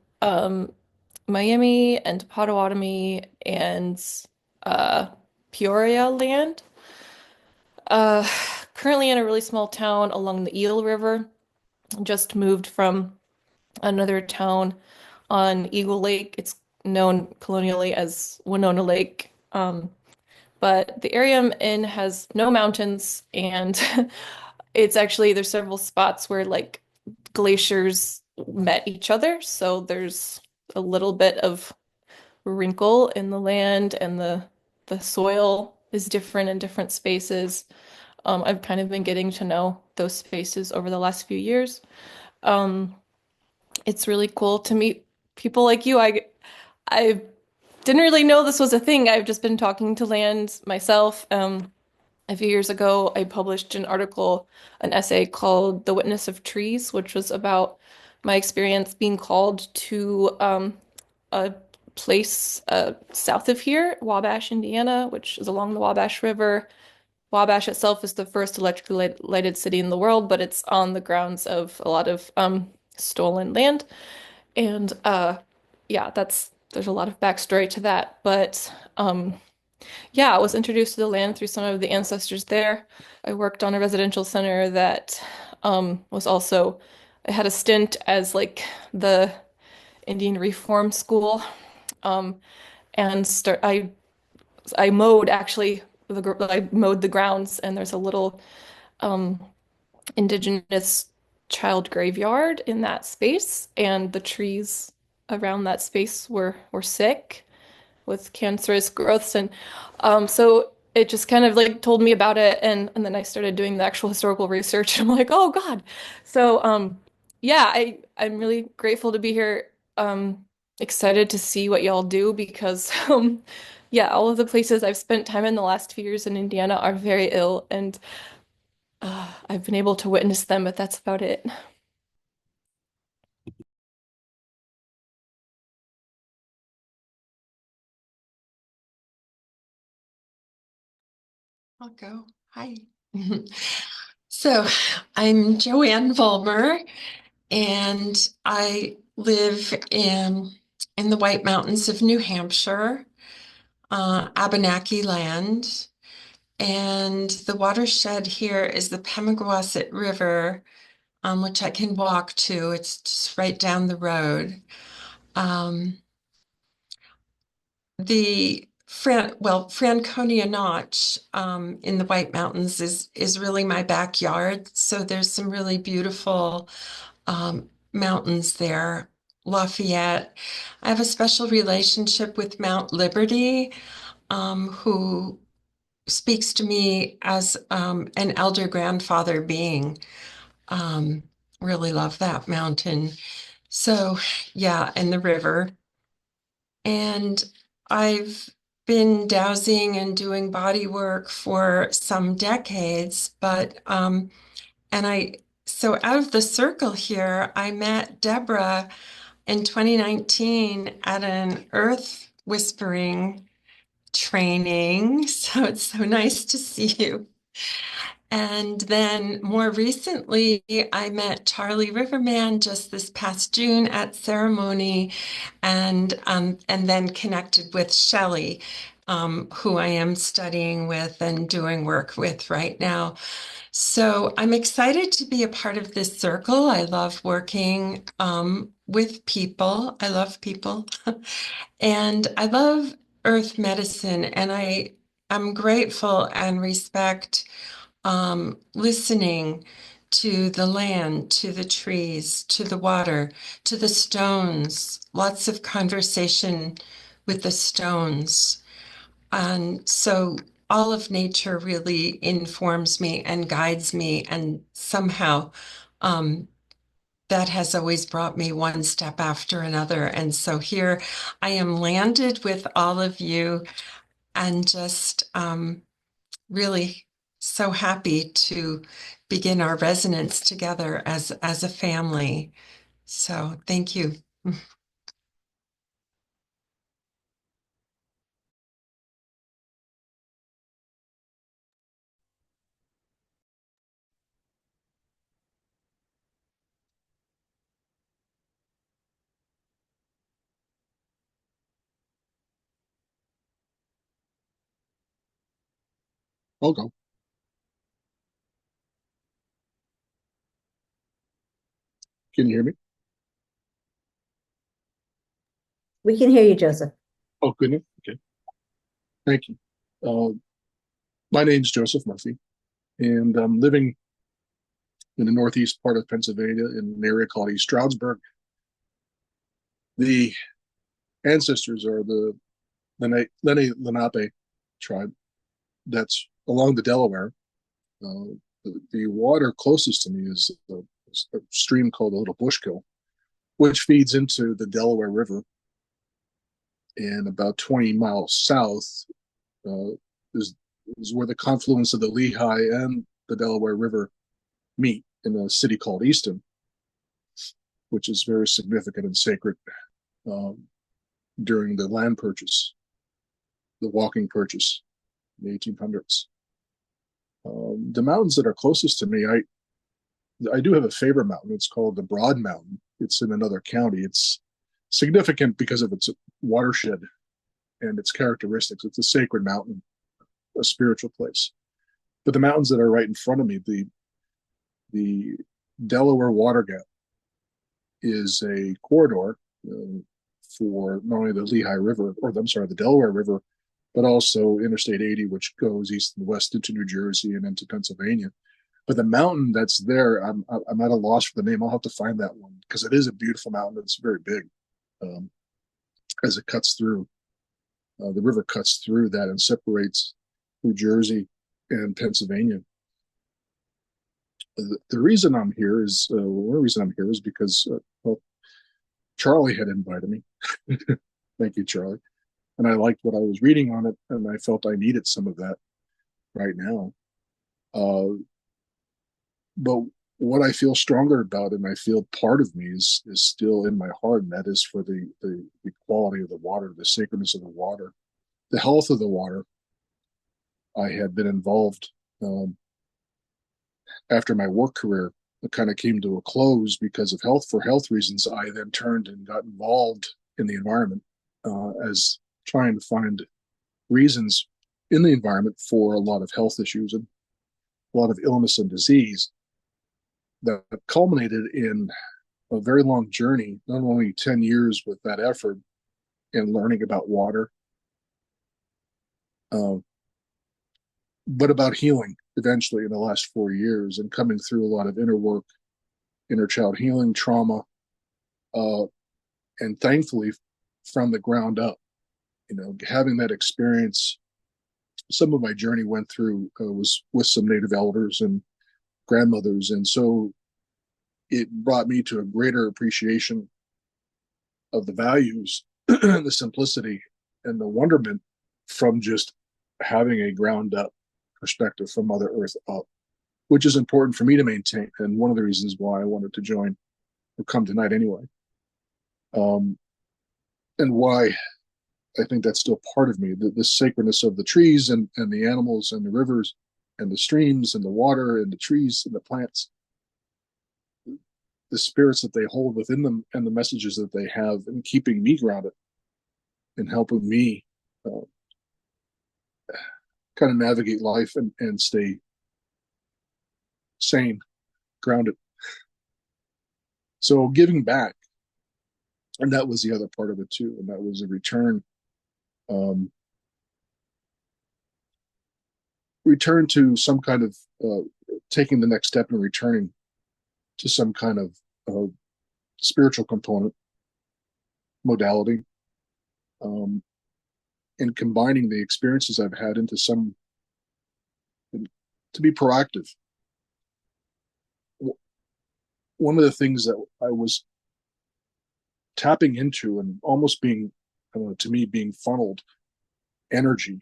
Miami and Potawatomi and Peoria land. Currently in a really small town along the Eel River. Just moved from another town on Eagle Lake. It's known colonially as Winona Lake. But the area I'm in has no mountains, and there's several spots where like glaciers met each other. So there's a little bit of wrinkle in the land, and the soil is different in different spaces. I've kind of been getting to know those spaces over the last few years. It's really cool to meet people like you. I didn't really know this was a thing. I've just been talking to land myself. A few years ago, I published an essay called The Witness of Trees, which was about my experience being called to a place south of here, Wabash, Indiana, which is along the Wabash River. Wabash itself is the first electrically lighted city in the world, but it's on the grounds of a lot of stolen land. And yeah, there's a lot of backstory to that. But yeah, I was introduced to the land through some of the ancestors there. I worked on a residential center that was also, I had a stint as like the Indian Reform School. Um, and I mowed actually I mowed the grounds, and there's a little um, indigenous child graveyard in that space, and the trees around that space were sick with cancerous growths, and so it just kind of like told me about it, and then I started doing the actual historical research. I'm like, oh God. So yeah, I'm really grateful to be here. Excited to see what y'all do because yeah, all of the places I've spent time in the last 2 years in Indiana are very ill, and I've been able to witness them, but that's about it. I'll go. Hi. So I'm Joanne Vollmer, and I live in the White Mountains of New Hampshire, Abenaki land. And the watershed here is the Pemigewasset River, which I can walk to. It's just right down the road. Franconia Notch in the White Mountains is really my backyard. So there's some really beautiful mountains there. Lafayette. I have a special relationship with Mount Liberty, who speaks to me as an elder grandfather being. Really love that mountain. So yeah, and the river. And I've been dowsing and doing body work for some decades, so out of the circle here, I met Deborah in 2019 at an earth whispering training. So it's so nice to see you. And then more recently, I met Charlie Riverman just this past June at ceremony, and then connected with Shelley, who I am studying with and doing work with right now. So I'm excited to be a part of this circle. I love working with people. I love people. And I love earth medicine, and I'm grateful and respect listening to the land, to the trees, to the water, to the stones, lots of conversation with the stones. And so all of nature really informs me and guides me, and somehow that has always brought me one step after another. And so here I am landed with all of you, and just really so happy to begin our resonance together as a family. So thank you. I'll go. Can you hear me? We can hear you, Joseph. Oh, goodness. Okay. Thank you. My name's Joseph Murphy, and I'm living in the northeast part of Pennsylvania in an area called East Stroudsburg. The ancestors are the Lenape tribe that's along the Delaware. The water closest to me is a stream called the Little Bushkill, which feeds into the Delaware River. And about 20 miles south is where the confluence of the Lehigh and the Delaware River meet in a city called Easton, which is very significant and sacred during the land purchase, the walking purchase in the 1800s. The mountains that are closest to me, I do have a favorite mountain. It's called the Broad Mountain. It's in another county. It's significant because of its watershed and its characteristics. It's a sacred mountain, a spiritual place. But the mountains that are right in front of me, the Delaware Water Gap is a corridor for not only the Lehigh River, or I'm sorry, the Delaware River, but also Interstate 80, which goes east and west into New Jersey and into Pennsylvania. But the mountain that's there, I'm at a loss for the name. I'll have to find that one because it is a beautiful mountain. It's very big as it cuts through. The river cuts through that and separates New Jersey and Pennsylvania. The reason I'm here is one reason I'm here is because well, Charlie had invited me. Thank you, Charlie. And I liked what I was reading on it, and I felt I needed some of that right now. But what I feel stronger about, and I feel part of me is still in my heart, and that is for the quality of the water, the sacredness of the water, the health of the water. I had been involved after my work career. It kind of came to a close because of health. For health reasons, I then turned and got involved in the environment as trying to find reasons in the environment for a lot of health issues and a lot of illness and disease that culminated in a very long journey, not only 10 years with that effort and learning about water, but about healing eventually in the last 4 years and coming through a lot of inner work, inner child healing, trauma, and thankfully from the ground up, having that experience. Some of my journey went through was with some Native elders and grandmothers, and so it brought me to a greater appreciation of the values, the simplicity, and the wonderment from just having a ground up perspective from Mother Earth up, which is important for me to maintain, and one of the reasons why I wanted to join or come tonight anyway, and why I think that's still part of me, the sacredness of the trees and the animals and the rivers and the streams and the water and the trees and the plants, the spirits that they hold within them and the messages that they have in keeping me grounded and helping me kind of navigate life and stay sane, grounded. So giving back, and that was the other part of it too, and that was a return to some kind of taking the next step and returning to some kind of spiritual component modality, and combining the experiences I've had into some to be proactive. One of the things that I was tapping into and almost being, to me, being funneled energy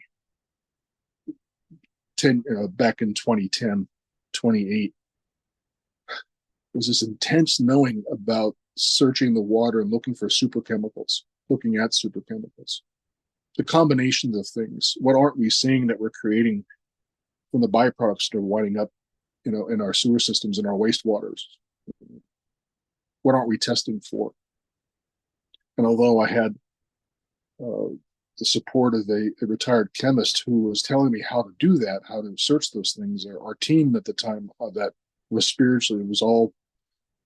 back in 2010, 28, was this intense knowing about searching the water and looking for superchemicals, looking at superchemicals, the combinations of things. What aren't we seeing that we're creating from the byproducts that are winding up, in our sewer systems and our wastewaters? What aren't we testing for? And although I had the support of a retired chemist who was telling me how to do that, how to search those things, our team at the time that was spiritually, it was all,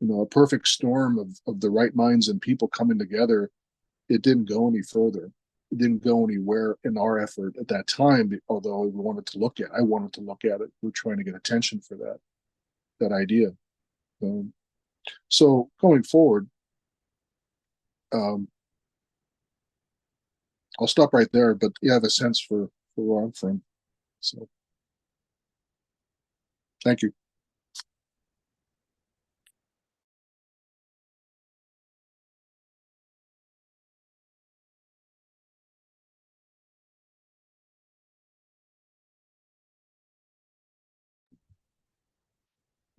a perfect storm of the right minds and people coming together. It didn't go any further. It didn't go anywhere in our effort at that time, although I wanted to look at it. We're trying to get attention for that idea. So going forward, I'll stop right there, but you have a sense for where I'm from. So thank you.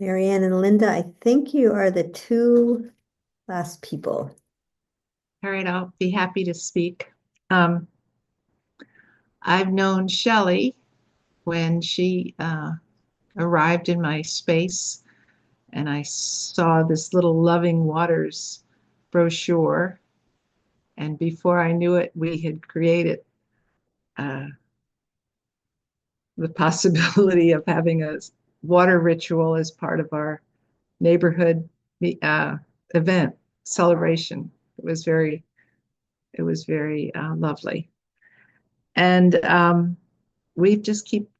Marianne and Linda, I think you are the two last people. All right, I'll be happy to speak. I've known Shelley when she arrived in my space and I saw this little Loving Waters brochure. And before I knew it, we had created the possibility of having a water ritual as part of our neighborhood event celebration. It was very lovely. And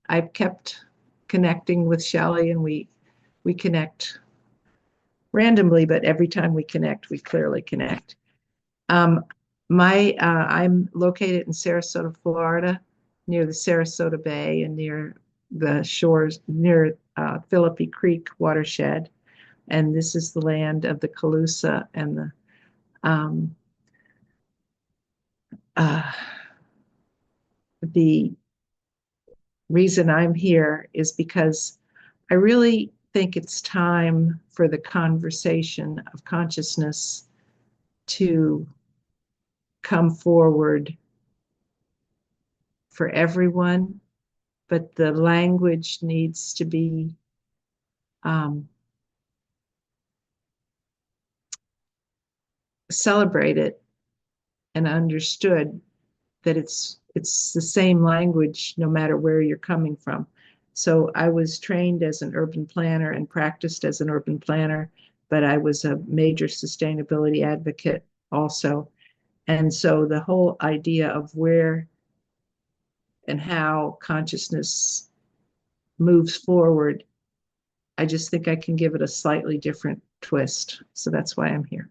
I've kept connecting with Shelley, and we connect randomly, but every time we connect, we clearly connect. I'm located in Sarasota, Florida, near the Sarasota Bay and near the shores, near Philippi Creek watershed. And this is the land of the Calusa and the reason I'm here is because I really think it's time for the conversation of consciousness to come forward for everyone, but the language needs to be celebrated and understood, that it's the same language no matter where you're coming from. So I was trained as an urban planner and practiced as an urban planner, but I was a major sustainability advocate also. And so the whole idea of where and how consciousness moves forward, I just think I can give it a slightly different twist. So that's why I'm here.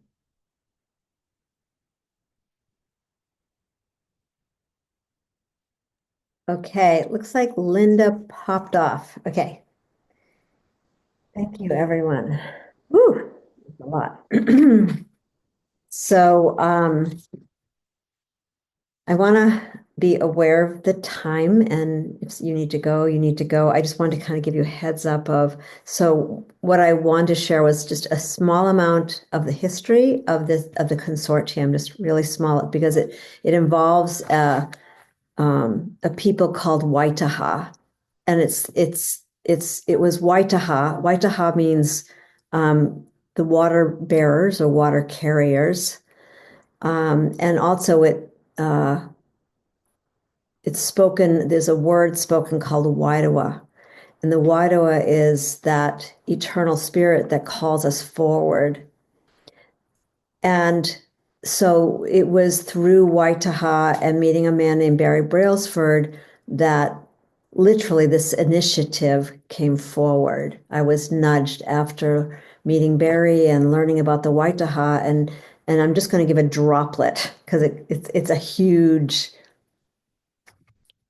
Okay, it looks like Linda popped off. Okay. Thank you, everyone. Woo, that's a lot. So I want to be aware of the time, and if you need to go, you need to go. I just wanted to kind of give you a heads up of, so what I wanted to share was just a small amount of the history of the consortium, just really small, because it involves a people called Waitaha, and it was Waitaha. Waitaha means the water bearers or water carriers, and also it's spoken. There's a word spoken called a Waidawa, and the Waidawa is that eternal spirit that calls us forward. And so it was through Waitaha and meeting a man named Barry Brailsford that literally this initiative came forward. I was nudged after meeting Barry and learning about the Waitaha, and I'm just going to give a droplet because it's a huge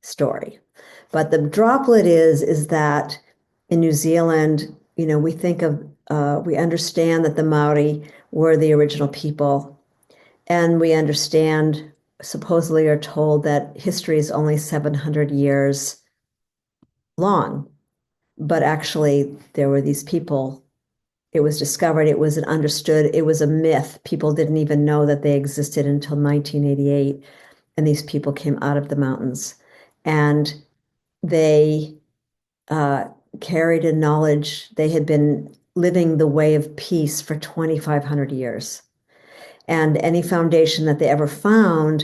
story. But the droplet is that in New Zealand, we think of we understand that the Maori were the original people. And we understand, supposedly are told, that history is only 700 years long. But actually, there were these people. It was discovered, it was understood, it was a myth. People didn't even know that they existed until 1988. And these people came out of the mountains. And they carried a knowledge. They had been living the way of peace for 2,500 years. And any foundation that they ever found,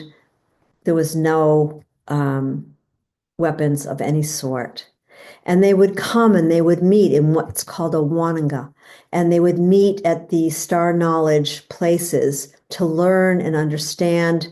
there was no weapons of any sort. And they would come and they would meet in what's called a wananga. And they would meet at the star knowledge places to learn and understand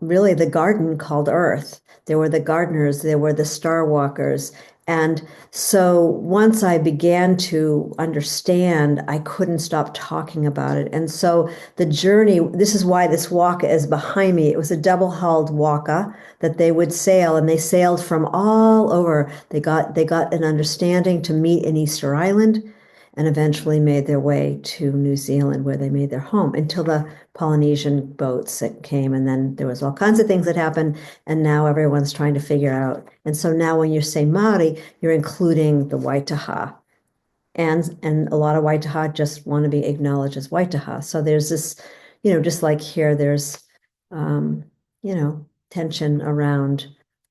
really the garden called Earth. There were the gardeners, there were the star walkers. And so once I began to understand, I couldn't stop talking about it. And so the journey, this is why this waka is behind me. It was a double-hulled waka that they would sail, and they sailed from all over. They got an understanding to meet in Easter Island, and eventually made their way to New Zealand, where they made their home, until the Polynesian boats that came. And then there was all kinds of things that happened, and now everyone's trying to figure out. And so now when you say Maori, you're including the Waitaha. And a lot of Waitaha just want to be acknowledged as Waitaha. So there's this, just like here, there's, tension around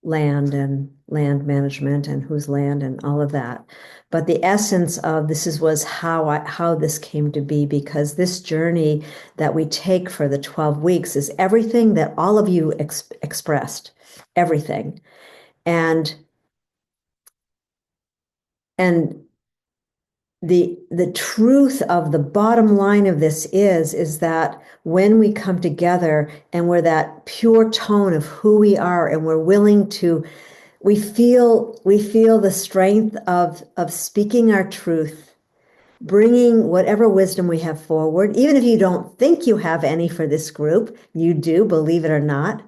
land and land management and whose land and all of that. But the essence of this was how this came to be, because this journey that we take for the 12 weeks is everything that all of you expressed, everything. And the truth of the bottom line of this is that when we come together and we're that pure tone of who we are, and we're willing to, we feel the strength of speaking our truth, bringing whatever wisdom we have forward, even if you don't think you have any for this group, you do, believe it or not.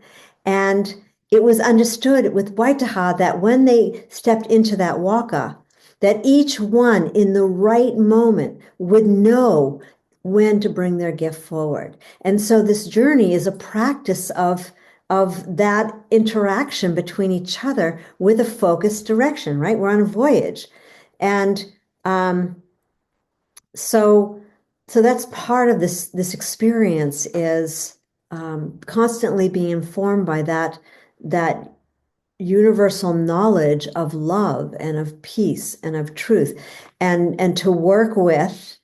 And it was understood with Waitaha that when they stepped into that waka, that each one in the right moment would know when to bring their gift forward. And so this journey is a practice of that interaction between each other with a focused direction, right? We're on a voyage. And so that's part of this experience, is constantly being informed by that universal knowledge of love and of peace and of truth, and to work with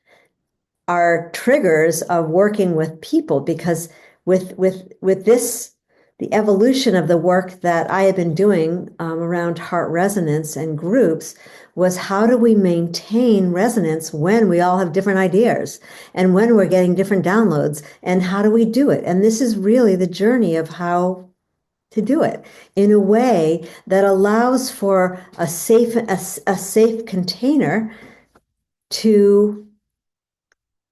our triggers of working with people, because with this, the evolution of the work that I have been doing around heart resonance and groups was, how do we maintain resonance when we all have different ideas and when we're getting different downloads, and how do we do it? And this is really the journey of how to do it in a way that allows for a safe container to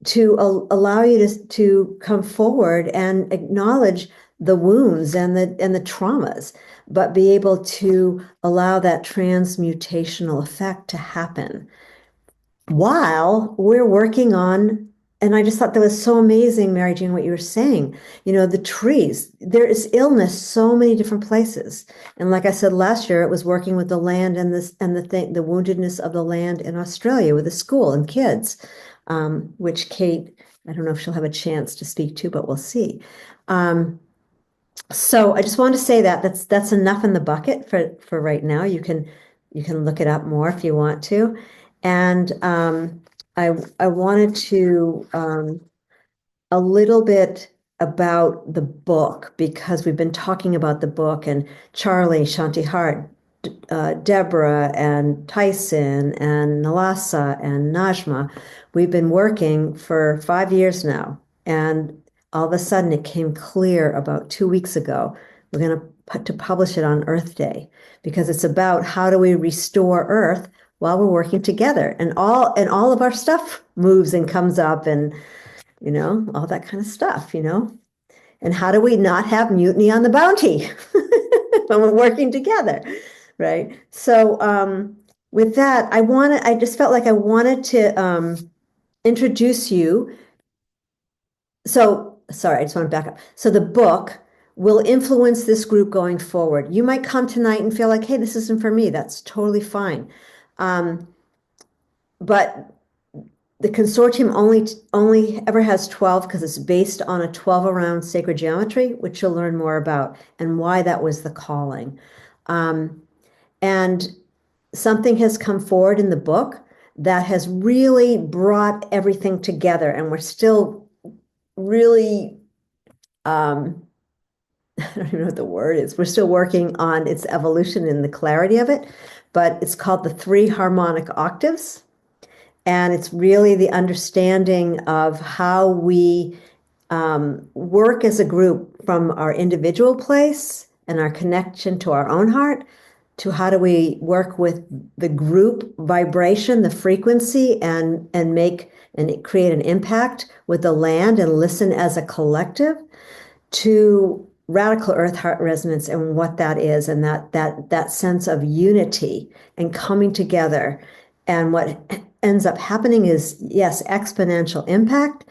allow you to come forward and acknowledge the wounds and the traumas, but be able to allow that transmutational effect to happen while we're working on. And I just thought that was so amazing, Mary Jane, what you were saying. The trees, there is illness so many different places. And like I said, last year, it was working with the land and the woundedness of the land in Australia with the school and kids, which Kate, I don't know if she'll have a chance to speak to, but we'll see. So I just wanted to say that's enough in the bucket for right now. You can look it up more if you want to. And I wanted to a little bit about the book, because we've been talking about the book, and Charlie, Shanti Hart, Deborah and Tyson and Nalasa and Najma, we've been working for 5 years now. And all of a sudden it came clear about 2 weeks ago, we're going to publish it on Earth Day, because it's about how do we restore Earth while we're working together, and all of our stuff moves and comes up, and all that kind of stuff, and how do we not have mutiny on the Bounty when we're working together, right? So with that, I just felt like I wanted to introduce you. So sorry, I just want to back up. So the book will influence this group going forward. You might come tonight and feel like, hey, this isn't for me. That's totally fine. But the consortium only ever has 12, because it's based on a 12 around sacred geometry, which you'll learn more about, and why that was the calling. And something has come forward in the book that has really brought everything together, and we're still really I don't even know what the word is. We're still working on its evolution and the clarity of it, but it's called the 3 harmonic octaves. And it's really the understanding of how we work as a group from our individual place and our connection to our own heart, to how do we work with the group vibration, the frequency, and create an impact with the land and listen as a collective, to radical earth heart resonance and what that is, and that sense of unity and coming together. And what ends up happening is, yes, exponential impact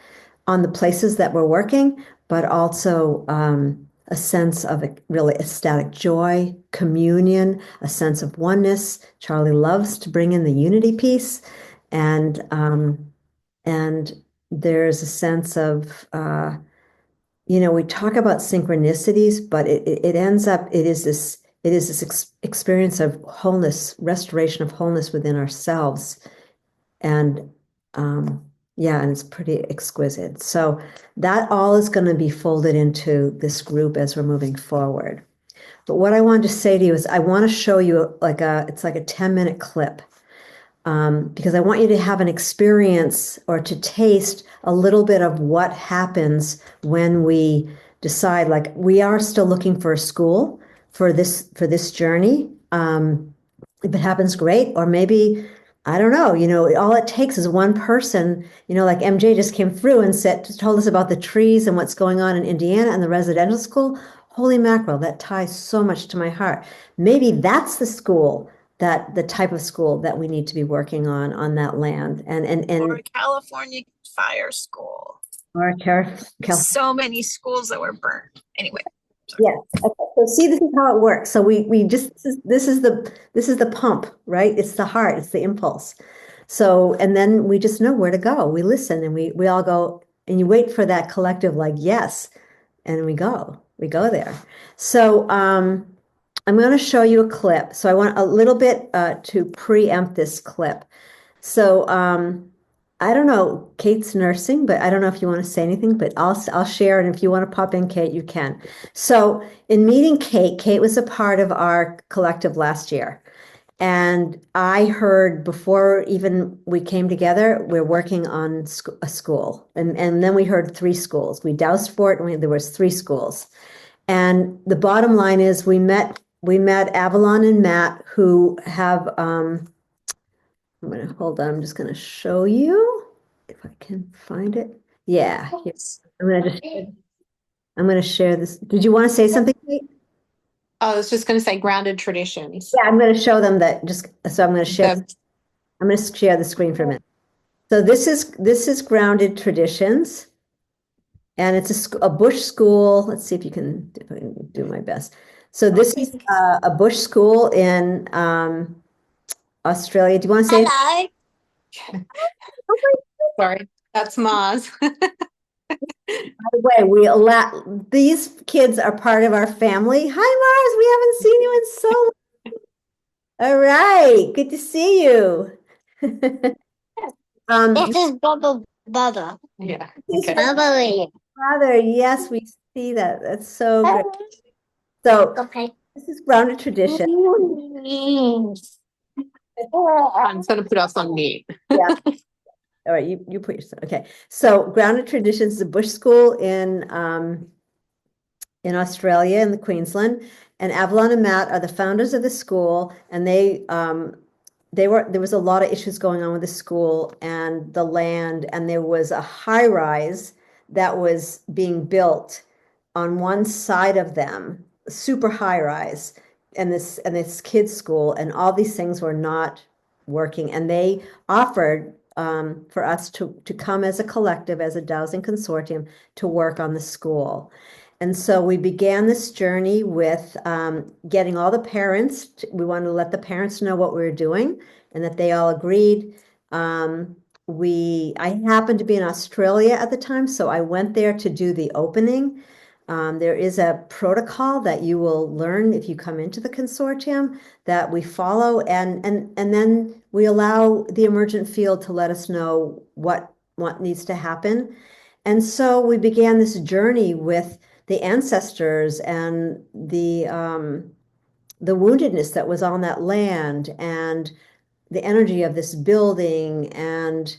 on the places that we're working, but also a sense of really ecstatic joy, communion, a sense of oneness. Charlie loves to bring in the unity piece, and there's a sense of we talk about synchronicities, but it ends up, it is this it is this experience of wholeness, restoration of wholeness within ourselves. And yeah, and it's pretty exquisite. So that all is going to be folded into this group as we're moving forward. But what I wanted to say to you is I want to show you it's like a 10-minute clip, because I want you to have an experience or to taste a little bit of what happens when we decide, like, we are still looking for a school for this journey. If it happens, great. Or maybe, I don't know, all it takes is one person, like MJ just came through and told us about the trees and what's going on in Indiana and the residential school. Holy mackerel, that ties so much to my heart. Maybe that's the school, the type of school that we need to be working on that land. Or California fire school. Or so many schools that were burned. Anyway. Yes. Okay. So see, this is how it works. So we just, this is the pump, right? It's the heart, it's the impulse. So, and then we just know where to go. We listen and we all go, and you wait for that collective, like, yes. And we go there. So, I'm going to show you a clip. So I want a little bit, to preempt this clip. So, I don't know, Kate's nursing, but I don't know if you want to say anything, but I'll share. And if you want to pop in, Kate, you can. So in meeting Kate was a part of our collective last year. And I heard, before even we came together, we're working on a school. And then we heard 3 schools. We doused for it, and there was 3 schools. And the bottom line is we met Avalon and Matt, who have, hold on, I'm just going to show you if I can find it. Yeah, I'm going to share this. Did you want to say something, Kate? I was just going to say grounded traditions. Yeah, I'm going to show them that. So I'm going to share. I'm going to share the screen for a minute. So this is grounded traditions, and it's a bush school. Let's see if I can do my best. So this is a bush school in Australia. Do you want to say? Hello. Sorry, that's Mars. By the way, these kids are part of our family. Hi, Mars. We haven't seen you in so long. All right, good to see you. This is Bubba. Yeah. Okay. Bubba. Father, yes, we see that. That's so great. So this is grounded tradition. I'm just going to put us on mute. Yeah. All right, you put yourself. Okay. So grounded traditions is a bush school in Australia, in the Queensland, and Avalon and Matt are the founders of the school, and there was a lot of issues going on with the school and the land, and there was a high rise that was being built on one side of them, super high rise, and this kids school, and all these things were not working, and they offered for us to come as a collective, as a dowsing consortium, to work on the school. And so we began this journey with getting all the parents. We wanted to let the parents know what we were doing, and that they all agreed. I happened to be in Australia at the time, so I went there to do the opening. There is a protocol that you will learn if you come into the consortium that we follow, and then we allow the emergent field to let us know what needs to happen. And so we began this journey with the ancestors and the woundedness that was on that land, and the energy of this building, and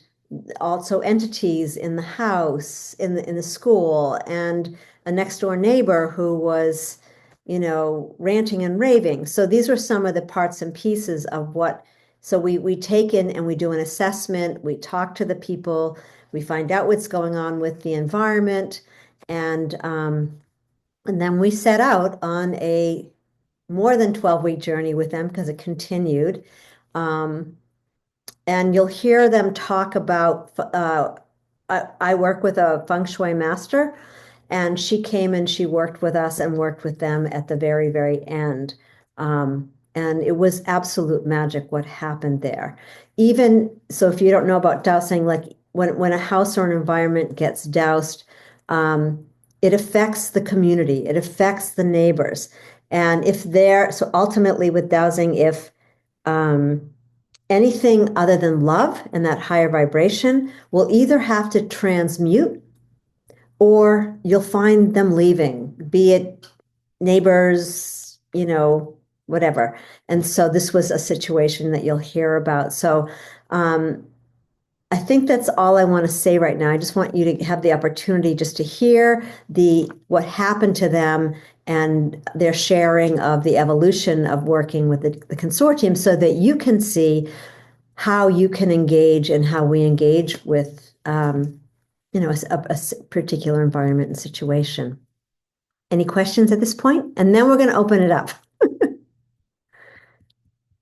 also entities in the house, in the school, and a next door neighbor who was, ranting and raving. So these were some of the parts and pieces of what. So we take in and we do an assessment. We talk to the people. We find out what's going on with the environment, and then we set out on a more than 12-week journey with them, because it continued. And you'll hear them talk about, I work with a feng shui master, and she came and she worked with us and worked with them at the very, very end. And it was absolute magic what happened there. Even so, if you don't know about dowsing, like when a house or an environment gets doused, it affects the community, it affects the neighbors. And so ultimately with dowsing, if anything other than love and that higher vibration will either have to transmute, or you'll find them leaving, be it neighbors, whatever. And so this was a situation that you'll hear about. So I think that's all I want to say right now. I just want you to have the opportunity just to hear what happened to them and their sharing of the evolution of working with the consortium, so that you can see how you can engage and how we engage with a particular environment and situation. Any questions at this point? And then we're going to open it up.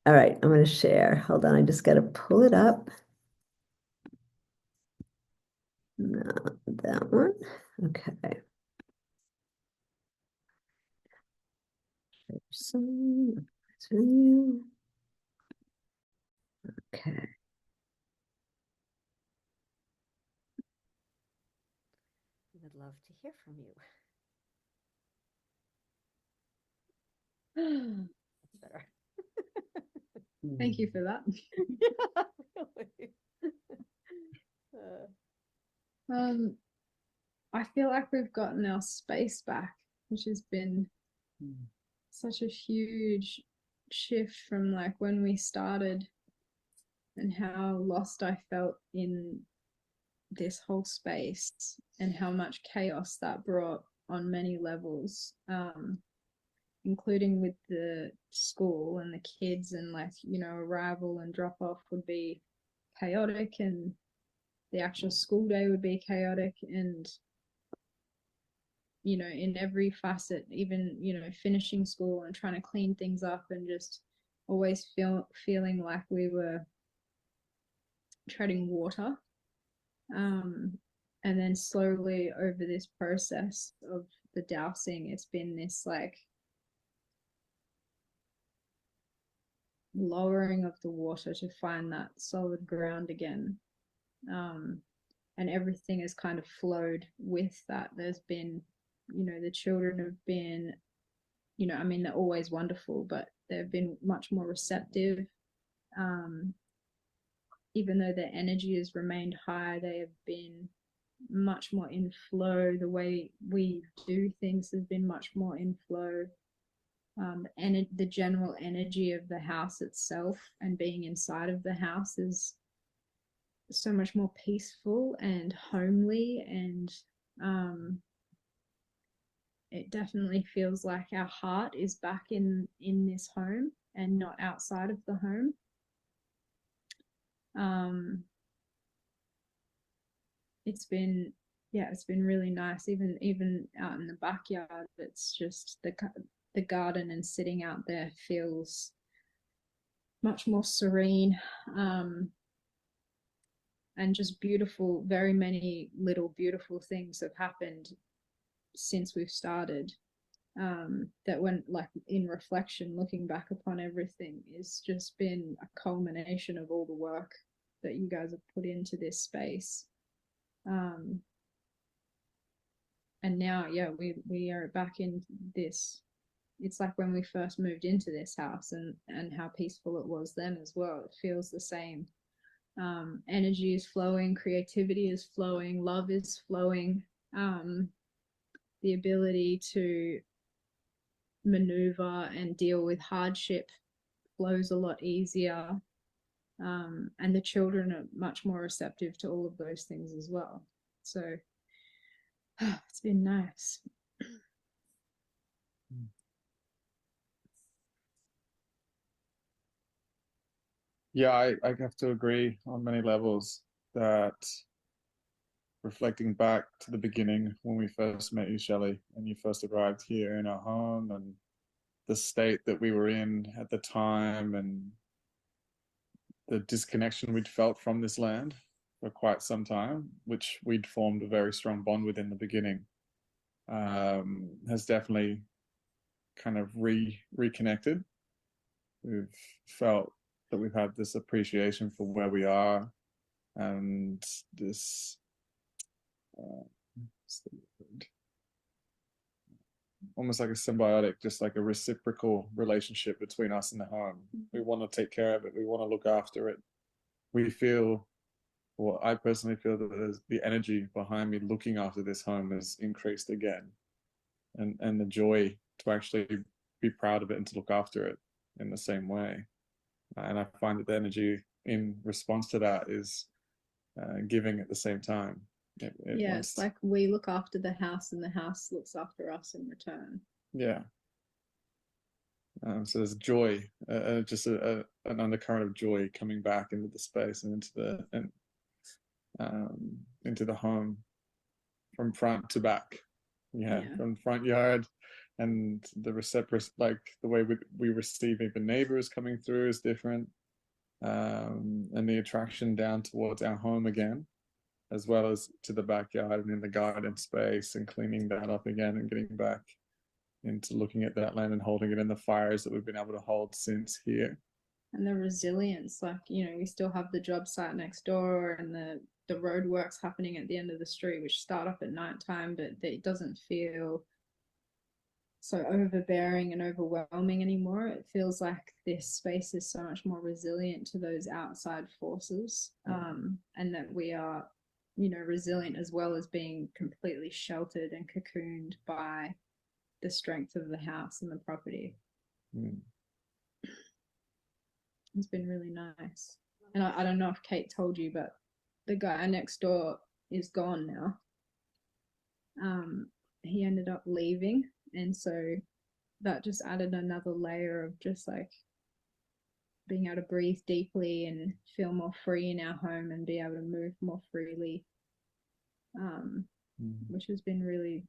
All right, I'm going to share. Hold on, I just got to pull it up. No, that one. Okay. Okay. I'd love to hear from you. Better. Thank you for that. Yeah, really. I feel like we've gotten our space back, which has been such a huge shift from like when we started, and how lost I felt in this whole space, and how much chaos that brought on many levels, including with the school and the kids, and like, arrival and drop off would be chaotic, and the actual school day would be chaotic, and in every facet, even finishing school and trying to clean things up, and just always feeling like we were treading water. And then slowly over this process of the dowsing, it's been this like lowering of the water to find that solid ground again. And everything has kind of flowed with that. There's been, the children have been, they're always wonderful, but they've been much more receptive. Even though their energy has remained high, they have been much more in flow. The way we do things has been much more in flow. And the general energy of the house itself and being inside of the house is so much more peaceful and homely, and it definitely feels like our heart is back in this home and not outside of the home. It's been really nice. Even out in the backyard, it's just the garden, and sitting out there feels much more serene, and just beautiful. Very many little beautiful things have happened since we've started, that when, like, in reflection, looking back upon everything, is just been a culmination of all the work that you guys have put into this space. And now, we are back in this. It's like when we first moved into this house, and how peaceful it was then as well. It feels the same. Energy is flowing, creativity is flowing, love is flowing. The ability to maneuver and deal with hardship flows a lot easier. And the children are much more receptive to all of those things as well. So it's been nice. Yeah, I have to agree on many levels that reflecting back to the beginning when we first met you, Shelley, and you first arrived here in our home, and the state that we were in at the time, and the disconnection we'd felt from this land for quite some time, which we'd formed a very strong bond with in the beginning, has definitely kind of reconnected. We've felt that we've had this appreciation for where we are, and this almost like a symbiotic, just like a reciprocal relationship between us and the home. We want to take care of it. We want to look after it. We feel, well, I personally feel that the energy behind me looking after this home has increased again, and the joy to actually be proud of it and to look after it in the same way. And I find that the energy in response to that is giving at the same time. Yeah, it's like we look after the house and the house looks after us in return. Yeah. So there's joy, just an undercurrent of joy coming back into the space and into the home from front to back. Yeah. From front yard, and the reciprocity, like the way we receive even neighbors coming through is different, and the attraction down towards our home again, as well as to the backyard and in the garden space, and cleaning that up again and getting back into looking at that land and holding it in the fires that we've been able to hold since here. And the resilience, like, you know, we still have the job site next door and the road works happening at the end of the street, which start up at nighttime, but it doesn't feel so overbearing and overwhelming anymore. It feels like this space is so much more resilient to those outside forces, and that we are, you know, resilient as well as being completely sheltered and cocooned by the strength of the house and the property. It's been really nice. And I don't know if Kate told you, but the guy next door is gone now. He ended up leaving, and so that just added another layer of just like being able to breathe deeply and feel more free in our home and be able to move more freely, which has been really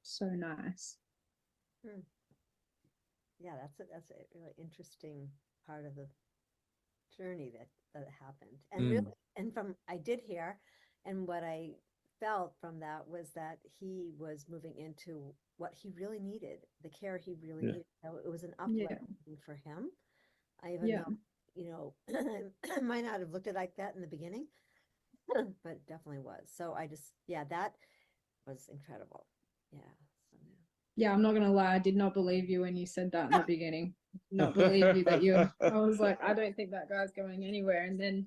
so nice. Yeah, that's a really interesting part of the journey that happened. And really, and from I did hear, and what I felt from that was that he was moving into what he really needed, the care he really needed. So it was an uplifting for him. Even though, you know, I might not have looked at it like that in the beginning, but it definitely was. So I just, that was incredible. Yeah, I'm not gonna lie, I did not believe you when you said that in the beginning. Not believe you that I was like, I don't think that guy's going anywhere. And then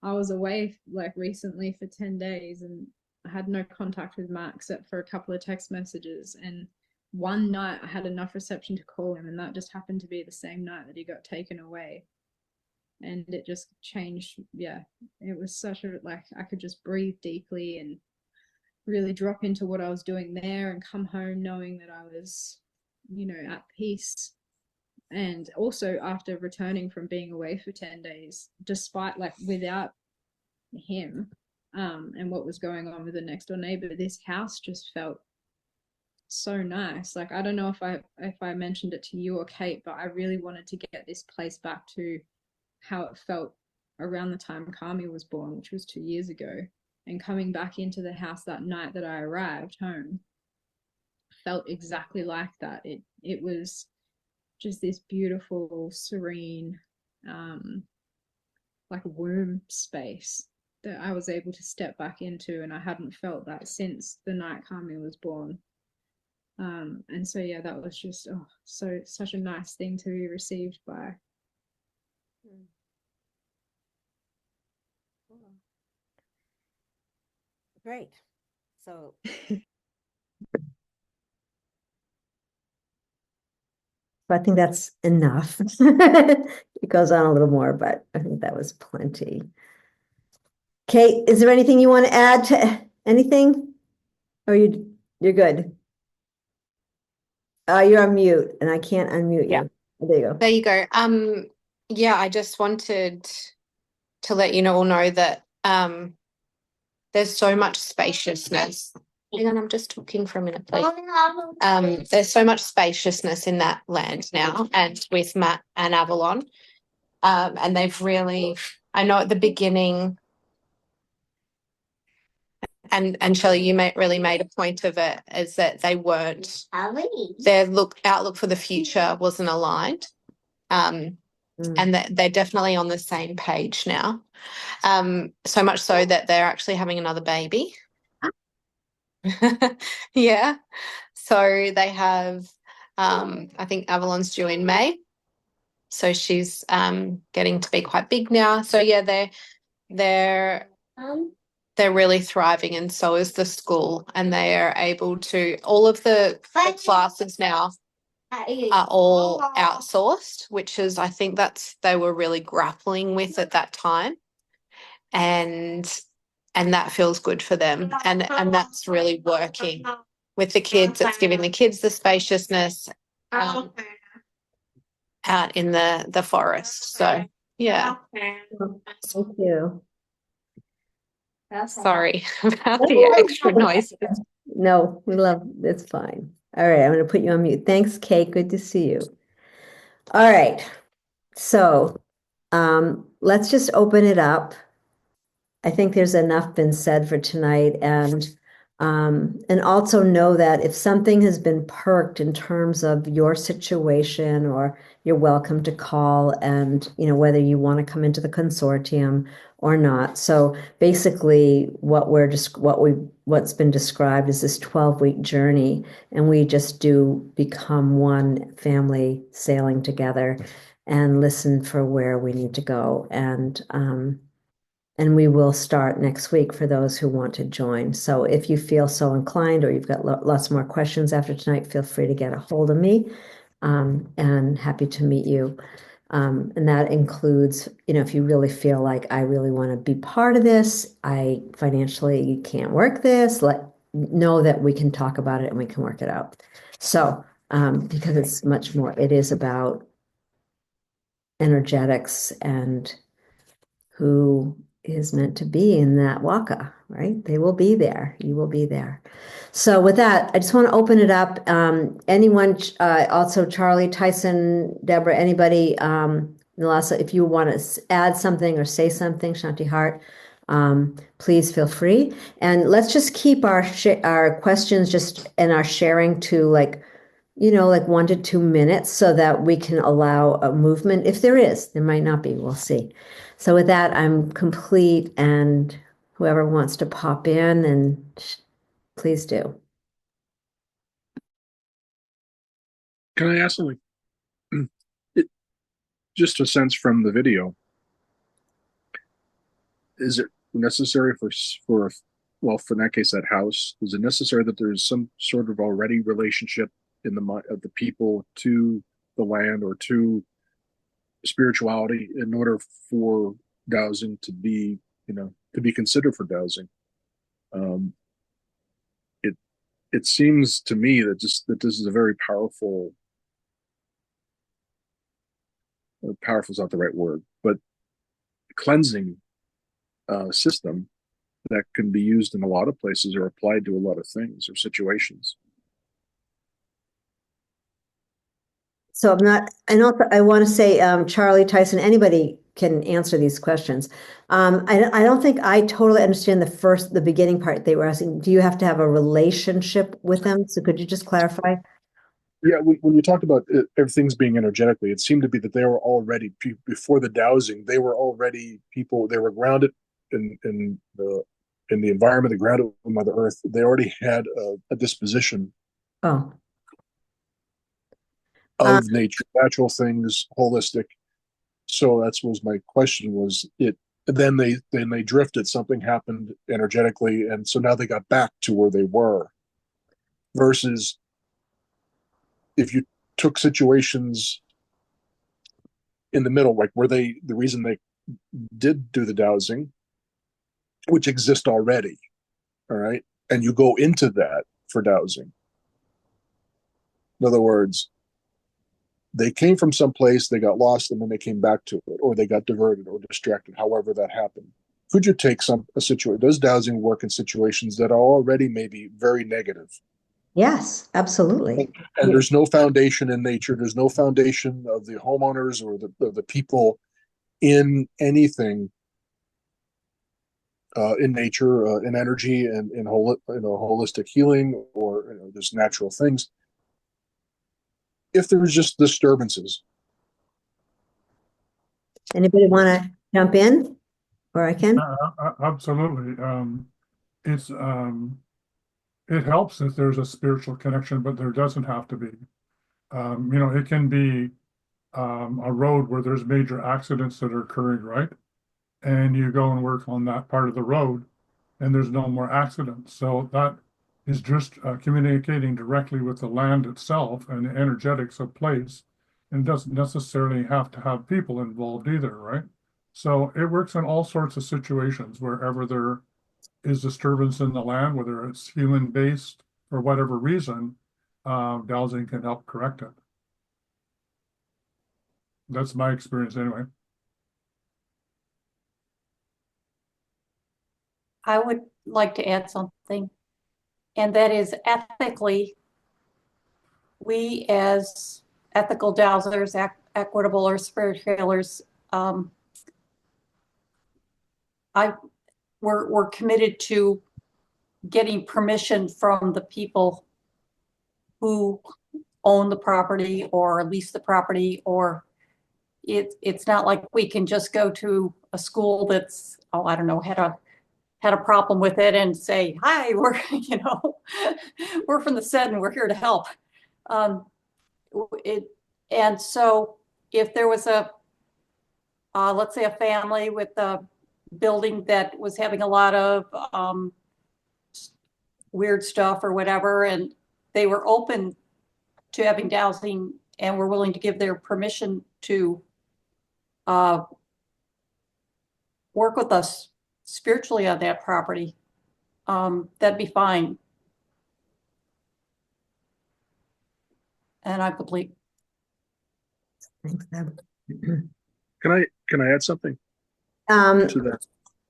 I was away like recently for 10 days and I had no contact with Matt except for a couple of text messages. And one night I had enough reception to call him, and that just happened to be the same night that he got taken away. And it just changed. Yeah, it was such a, like, I could just breathe deeply and really drop into what I was doing there and come home knowing that I was, you know, at peace. And also after returning from being away for 10 days, despite like without him and what was going on with the next door neighbor, this house just felt so nice. Like, I don't know if I mentioned it to you or Kate, but I really wanted to get this place back to how it felt around the time Kami was born, which was 2 years ago. And coming back into the house that night that I arrived home felt exactly like that. It was just this beautiful, serene, like womb space that I was able to step back into, and I hadn't felt that since the night Kami was born. And so yeah, that was just such a nice thing to be received by. Great. So I think that's enough. It goes on a little more, but I think that was plenty. Kate, is there anything you want to add to anything? Or you're good? You're on mute and I can't unmute you. There you go. There you go. Yeah, I just wanted to let you all know that there's so much spaciousness. Hang on, I'm just talking for a minute, please. There's so much spaciousness in that land now, and with Matt and Avalon. And they've really, I know at the beginning, and Shelley, you really made a point of it, is that they weren't, their outlook for the future wasn't aligned. And that they're definitely on the same page now. So much so that they're actually having another baby. Yeah. So they have, I think Avalon's due in May. So she's getting to be quite big now. So yeah, they're really thriving, and so is the school. And they are able to, all of the classes now are all outsourced, which is, I think they were really grappling with at that time. And that feels good for them. And that's really working with the kids. It's giving the kids the spaciousness out in the forest. So yeah. Thank you. Sorry about the extra noise. No, we love it's fine. All right, I'm going to put you on mute. Thanks, Kate. Good to see you. All right. So let's just open it up. I think there's enough been said for tonight, and also know that if something has been perked in terms of your situation, or you're welcome to call, and whether you want to come into the consortium or not. So basically, what's been described is this 12-week journey, and we just do become one family sailing together and listen for where we need to go. And we will start next week for those who want to join. So if you feel so inclined, or you've got lots more questions after tonight, feel free to get a hold of me, and happy to meet you. And that includes, if you really feel like I really want to be part of this, I financially can't work this, know that we can talk about it and we can work it out. So, because it's much more, it is about energetics and who is meant to be in that waka, right? They will be there. You will be there. So with that, I just want to open it up. Anyone, also Charlie, Tyson, Deborah, anybody, Nalasa, if you want to add something or say something, Shanti Hart, please feel free. And let's just keep our questions just and our sharing to like 1 to 2 minutes, so that we can allow a movement. If there is, there might not be, we'll see. So with that, I'm complete, and whoever wants to pop in, and please do. Can I ask something? Just a sense from the video. Is it necessary for in that case, that house, is it necessary that there's some sort of already relationship in the mind of the people to the land or to spirituality in order for dowsing to be considered for dowsing? It seems to me that this is a very powerful is not the right word, but cleansing system that can be used in a lot of places or applied to a lot of things or situations. So and also I want to say, Charlie, Tyson, anybody can answer these questions. I don't think I totally understand the beginning part they were asking. Do you have to have a relationship with them? So could you just clarify? Yeah, when you talked about everything's being energetically, it seemed to be that they were already, before the dowsing, they were already people, they were grounded in the environment, the grounded in Mother Earth. They already had a disposition of nature, natural things, holistic. So that was my question, was it, then they drifted, something happened energetically, and so now they got back to where they were, versus if you took situations in the middle, like where the reason they did do the dowsing, which exist already, all right, and you go into that for dowsing. In other words, they came from someplace, they got lost, and then they came back to it, or they got diverted or distracted, however that happened. Could you take a situation, does dowsing work in situations that are already maybe very negative? Yes, absolutely. And there's no foundation in nature, there's no foundation of the homeowners or the people in anything, in nature, in energy, and in holistic healing, or there's natural things. If there's just disturbances. Anybody want to jump in, or I can? Absolutely. It's it helps if there's a spiritual connection, but there doesn't have to be. It can be a road where there's major accidents that are occurring, right? And you go and work on that part of the road, and there's no more accidents. So that is just communicating directly with the land itself and the energetics of place. And it doesn't necessarily have to have people involved either, right? So it works in all sorts of situations wherever there is disturbance in the land, whether it's human based for whatever reason, dowsing can help correct it. That's my experience anyway. I would like to add something, and that is ethically, we as ethical dowsers, equitable or spirit healers, we're committed to getting permission from the people who own the property or lease the property, or it's not like we can just go to a school that's, oh, I don't know, had a problem with it and say, hi, we're, we're from the SED and we're here to help. And so if there was let's say a family with a building that was having a lot of weird stuff or whatever, and they were open to having dowsing and were willing to give their permission to work with us spiritually on that property, that'd be fine. And I'm complete. Thanks, Deb. Can I add something to that?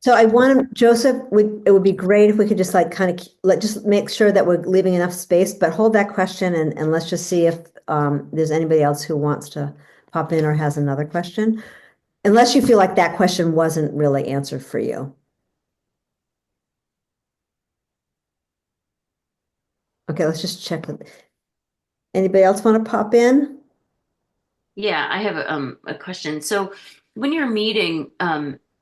So I want Joseph, it would be great if we could just just make sure that we're leaving enough space, but hold that question and let's just see if there's anybody else who wants to pop in or has another question. Unless you feel like that question wasn't really answered for you. Okay, let's just check. Anybody else want to pop in? Yeah, I have a question. So when you're meeting,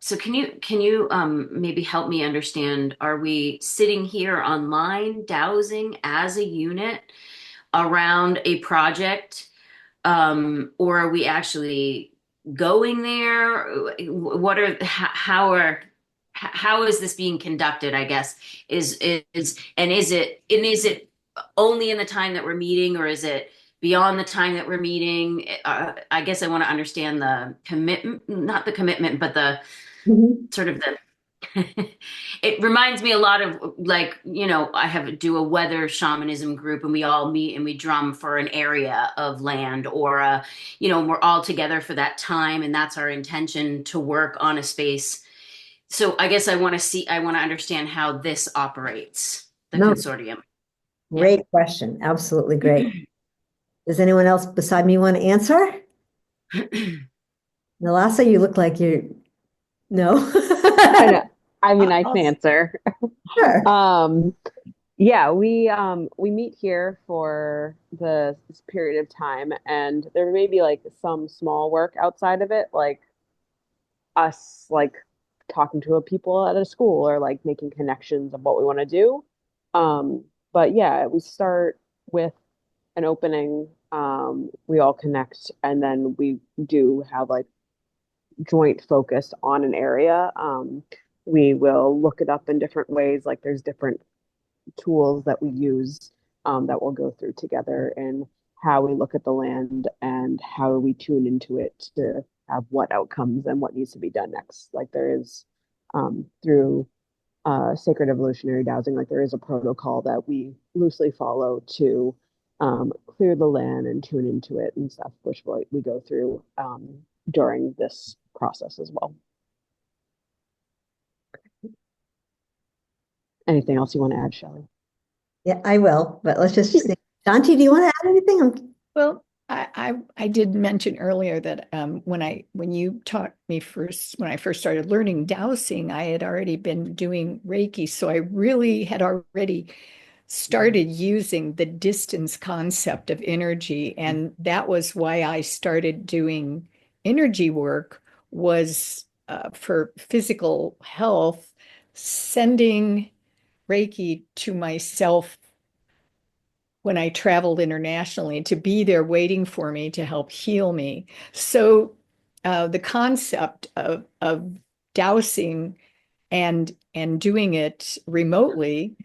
so can you maybe help me understand, are we sitting here online dowsing as a unit around a project, or are we actually going there? How is this being conducted, I guess, is it only in the time that we're meeting, or is it beyond the time that we're meeting? I guess I want to understand the commitment, not the commitment, but the sort of the it reminds me a lot of, like, I do a weather shamanism group, and we all meet and we drum for an area of land, or we're all together for that time, and that's our intention to work on a space. So I guess I want to understand how this operates, the consortium. Great question. Absolutely great. Does anyone else beside me want to answer? Nalasa, you look like no. I mean, I can answer. Sure. Yeah, we meet here for this period of time, and there may be like some small work outside of it, like us like talking to people at a school or like making connections of what we want to do. But yeah, we start with an opening, we all connect, and then we do have like joint focus on an area. We will look it up in different ways, like there's different tools that we use that we'll go through together, and how we look at the land and how we tune into it to have what outcomes and what needs to be done next. Like there is through Sacred Evolutionary Dowsing, like there is a protocol that we loosely follow to clear the land and tune into it and stuff, which we go through during this process as well. Anything else you want to add, Shelley? Yeah, I will, but let's just see. Shanti, do you want to add anything? Well, I did mention earlier that when you taught me when I first started learning dowsing, I had already been doing Reiki. So I really had already started using the distance concept of energy. And that was why I started doing energy work, was for physical health, sending Reiki to myself when I traveled internationally, to be there waiting for me to help heal me. So the concept of dowsing and doing it remotely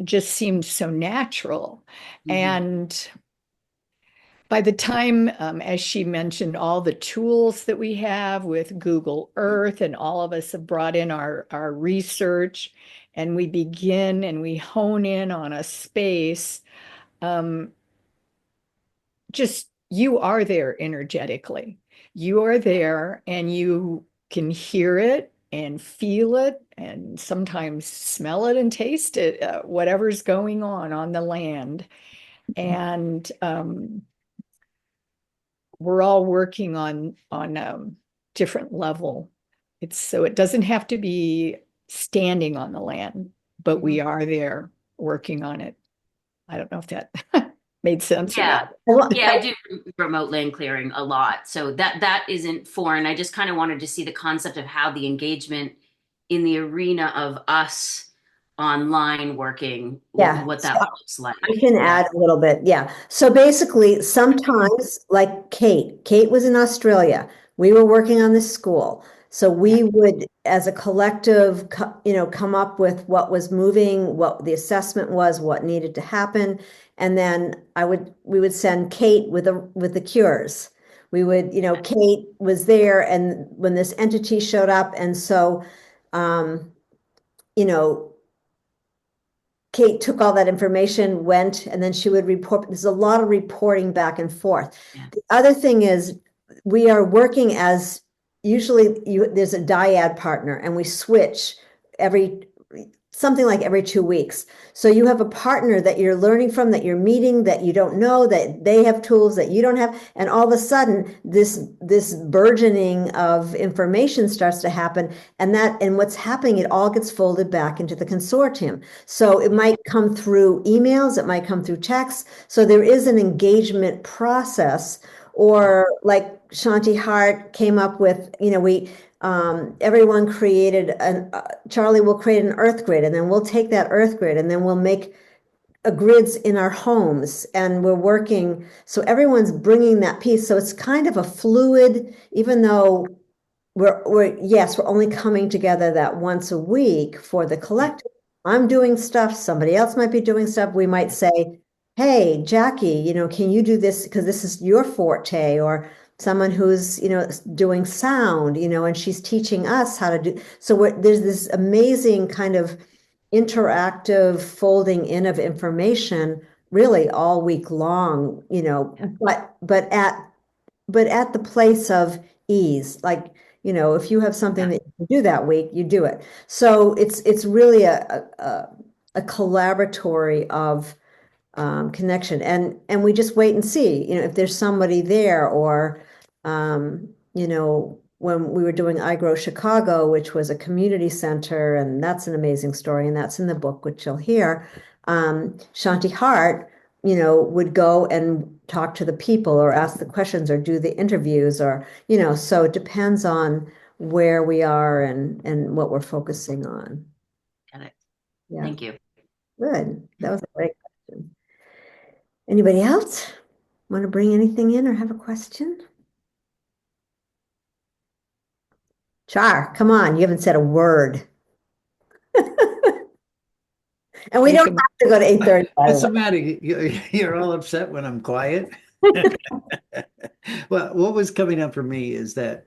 just seemed so natural. And by the time, as she mentioned, all the tools that we have with Google Earth, and all of us have brought in our research, and we begin and we hone in on a space, just you are there energetically. You are there and you can hear it and feel it and sometimes smell it and taste it, whatever's going on the land. And we're all working on different level. So it doesn't have to be standing on the land, but we are there working on it. I don't know if that made sense. Yeah. Yeah, I do remote land clearing a lot. So that isn't foreign. I just kind of wanted to see the concept of how the engagement in the arena of us online working, what that looks like. I can add a little bit. Yeah. So basically, sometimes, like Kate was in Australia. We were working on this school. So we would, as a collective, come up with what was moving, what the assessment was, what needed to happen. And then we would send Kate with the cures. We would, Kate was there, and when this entity showed up, and so, Kate took all that information, went, and then she would report. There's a lot of reporting back and forth. Yeah. The other thing is we are working as usually there's a dyad partner, and we switch something like every 2 weeks. So you have a partner that you're learning from, that you're meeting, that you don't know, that they have tools that you don't have. And all of a sudden this burgeoning of information starts to happen. And what's happening, it all gets folded back into the consortium. So it might come through emails, it might come through texts. So there is an engagement process, or like Shanti Hart came up with, everyone created Charlie will create an earth grid, and then we'll take that earth grid and then we'll make grids in our homes, and we're working. So everyone's bringing that piece. So it's kind of a fluid, even though we're only coming together that once a week for the collective. I'm doing stuff. Somebody else might be doing stuff. We might say, hey, Jackie, can you do this? Because this is your forte. Or someone who's, doing sound, and she's teaching us how to do. So there's this amazing kind of interactive folding in of information really all week long, but at the place of ease. Like, if you have something that you can do that week, you do it. So it's really a collaboratory of connection, and we just wait and see, if there's somebody there, or when we were doing I Grow Chicago, which was a community center, and that's an amazing story, and that's in the book, which you'll hear. Shanti Hart, would go and talk to the people, or ask the questions, or do the interviews, or, so it depends on where we are and what we're focusing on. Got it. Yeah. Thank you. Good. That was a great question. Anybody else want to bring anything in or have a question? Char, come on, you haven't said a word. And we don't have to go to 8:30. What's the matter? You're all upset when I'm quiet? Well, what was coming up for me is that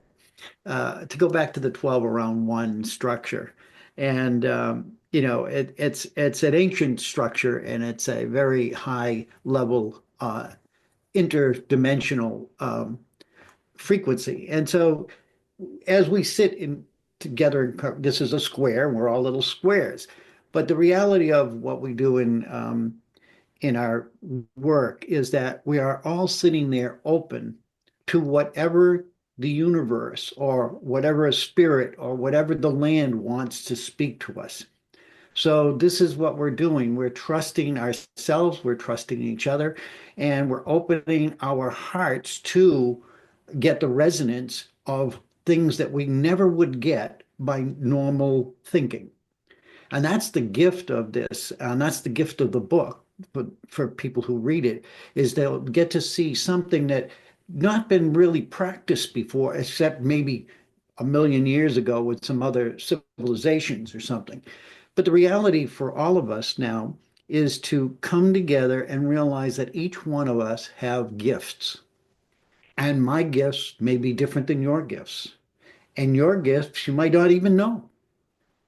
to go back to the 12 around 1 structure. And it's an ancient structure, and it's a very high level interdimensional frequency. And so as we sit together, this is a square, and we're all little squares. But the reality of what we do in our work is that we are all sitting there open to whatever the universe, or whatever a spirit, or whatever the land wants to speak to us. So this is what we're doing. We're trusting ourselves, we're trusting each other, and we're opening our hearts to get the resonance of things that we never would get by normal thinking. And that's the gift of this, and that's the gift of the book, for people who read it is they'll get to see something that not been really practiced before, except maybe a million years ago with some other civilizations or something. But the reality for all of us now is to come together and realize that each one of us have gifts. And my gifts may be different than your gifts. And your gifts you might not even know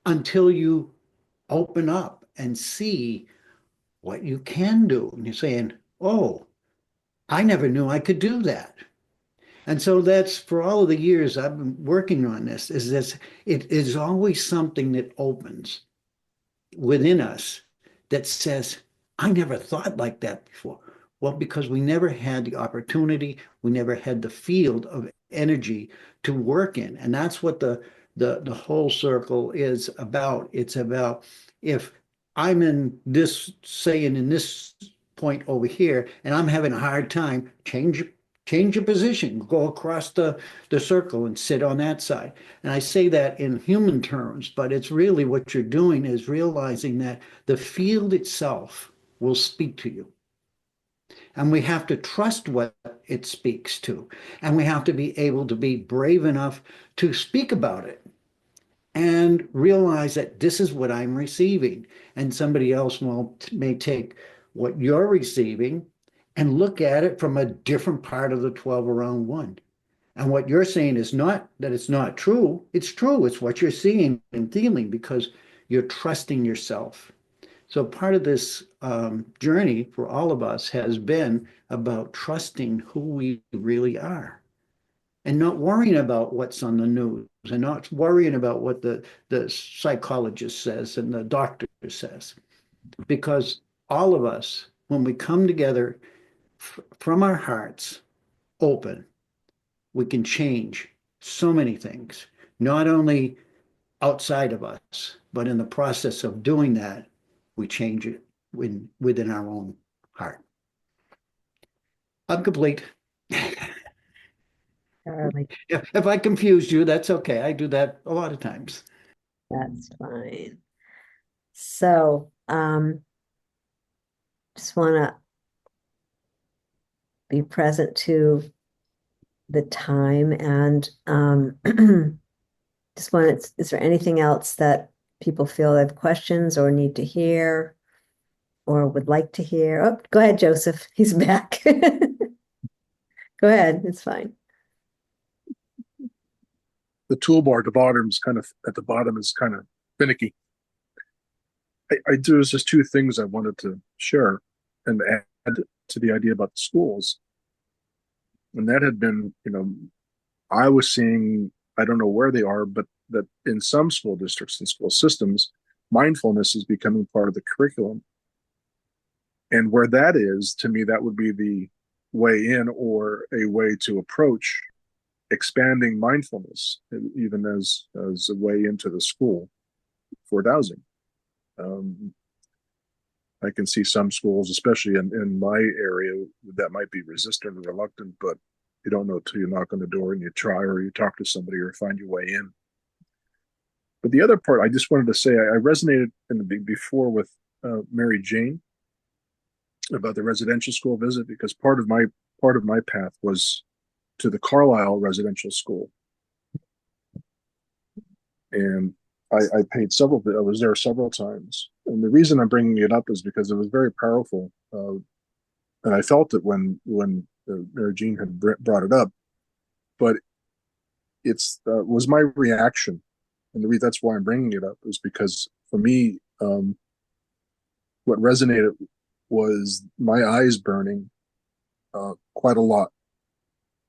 until you open up and see what you can do. And you're saying, oh, I never knew I could do that. And so that's for all of the years I've been working on this, is this, it is always something that opens within us that says, I never thought like that before. Well, because we never had the opportunity, we never had the field of energy to work in. And that's what the whole circle is about. It's about, if I'm in this, saying in this point over here, and I'm having a hard time, change your position, go across the circle and sit on that side. And I say that in human terms, but it's really what you're doing is realizing that the field itself will speak to you. And we have to trust what it speaks to. And we have to be able to be brave enough to speak about it and realize that this is what I'm receiving. And somebody else may take what you're receiving and look at it from a different part of the 12 around one. And what you're saying is not that it's not true. It's true. It's what you're seeing and feeling because you're trusting yourself. So part of this journey for all of us has been about trusting who we really are and not worrying about what's on the news and not worrying about what the psychologist says and the doctor says. Because all of us, when we come together from our hearts open, we can change so many things, not only outside of us, but in the process of doing that, we change it within our own heart. I'm complete. If I confused you, that's okay. I do that a lot of times. That's fine. So, just want to be present to the time and just want, is there anything else that people feel they have questions or need to hear or would like to hear? Oh, go ahead, Joseph. He's back. Go ahead. It's fine. The toolbar at the bottom is kind of finicky. There's just two things I wanted to share and add to the idea about the schools. And that had been, I was seeing, I don't know where they are, but that in some school districts and school systems, mindfulness is becoming part of the curriculum. And where that is, to me, that would be the way in or a way to approach expanding mindfulness, even as a way into the school for dowsing. I can see some schools, especially in my area, that might be resistant or reluctant, but you don't know till you knock on the door and you try or you talk to somebody or find your way in. But the other part, I just wanted to say, I resonated before with Mary Jane about the residential school visit, because part of my path was to the Carlisle residential school, and I was there several times. And the reason I'm bringing it up is because it was very powerful, and I felt it when Mary Jean had brought it up. But it's was my reaction, and that's why I'm bringing it up, is because for me, what resonated was my eyes burning quite a lot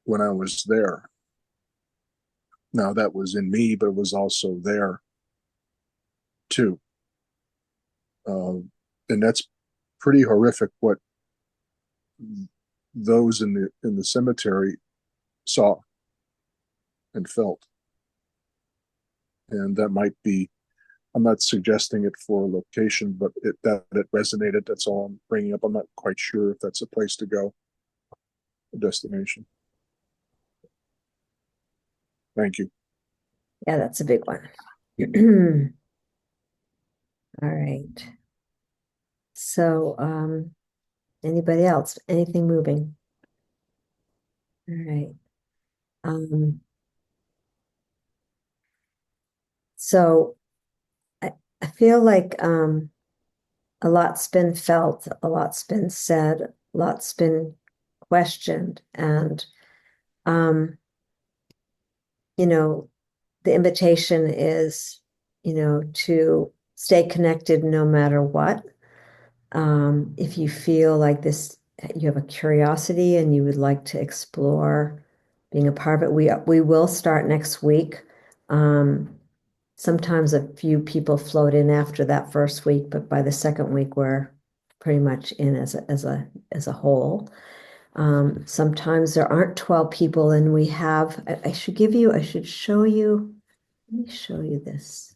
when I was there. Now that was in me, but it was also there too. And that's pretty horrific what those in the cemetery saw and felt. And that might be, I'm not suggesting it for a location, but that it resonated. That's all I'm bringing up. I'm not quite sure if that's a place to go, a destination. Thank you. Yeah, that's a big one. All right. So, anybody else? Anything moving? All right. So I feel like a lot's been felt, a lot's been said, a lot's been questioned, and the invitation is, to stay connected no matter what. If you feel like this, you have a curiosity and you would like to explore being a part of it, we will start next week. Sometimes a few people float in after that first week, but by the second week, we're pretty much in as a whole. Sometimes there aren't 12 people, and we have, I should show you, let me show you this.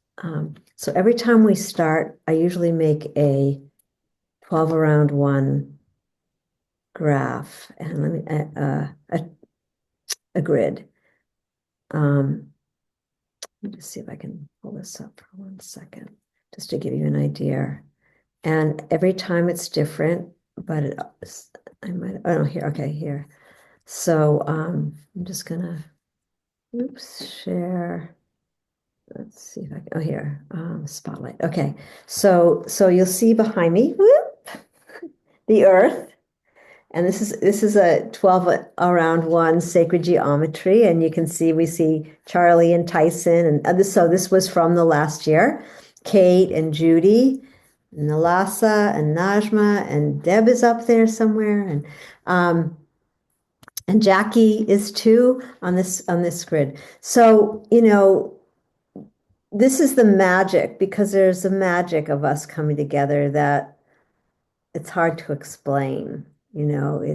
So every time we start, I usually make a 12 around 1 graph, and let me, a grid. Let me just see if I can pull this up for 1 second, just to give you an idea. And every time it's different, but here, okay, here. So I'm just gonna, share. Let's see if I can, here, spotlight. Okay, so you'll see behind me, the Earth. And this is a 12 around 1 sacred geometry. And you can see, we see Charlie and Tyson. And so this was from the last year. Kate and Judy, and Nalasa and Najma, and Deb is up there somewhere. And Jackie is too on this grid. So, this is the magic, because there's the magic of us coming together that it's hard to explain. But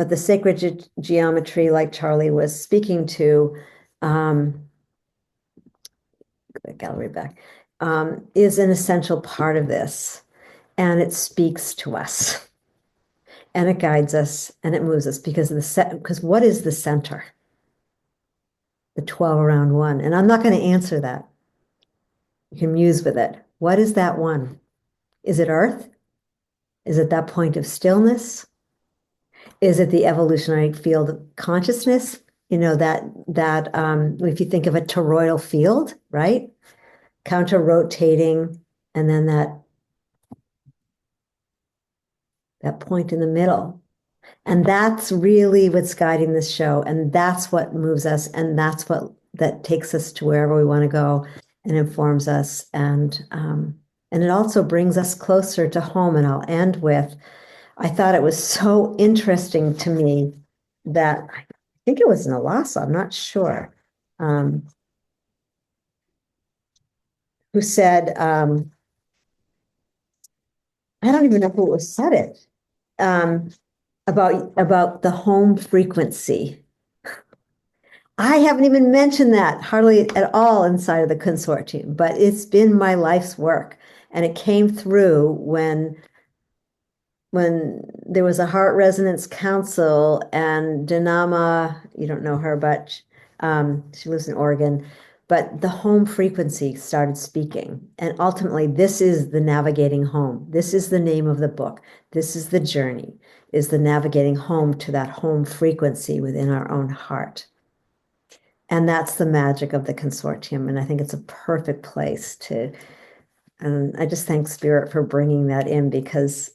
the sacred geometry, like Charlie was speaking to, gallery back, is an essential part of this, and it speaks to us, and it guides us, and it moves us, because what is the center? The 12 around 1, and I'm not going to answer that. You can muse with it. What is that 1? Is it Earth? Is it that point of stillness? Is it the evolutionary field of consciousness? That if you think of a toroidal field, right? Counter-rotating, and then that point in the middle. And that's really what's guiding this show. And that's what moves us. And that's that takes us to wherever we want to go and informs us. And it also brings us closer to home. And I'll end with, I thought it was so interesting to me that, I think it was Nalasa, I'm not sure, who said, I don't even know who said it, about the home frequency. I haven't even mentioned that hardly at all inside of the consortium, but it's been my life's work. And it came through when there was a Heart Resonance Council, and Dinama, you don't know her, but she lives in Oregon, but the home frequency started speaking. And ultimately, this is the navigating home. This is the name of the book. This is the journey, is the navigating home to that home frequency within our own heart. And that's the magic of the consortium. And I think it's a perfect place to, and I just thank Spirit for bringing that in, because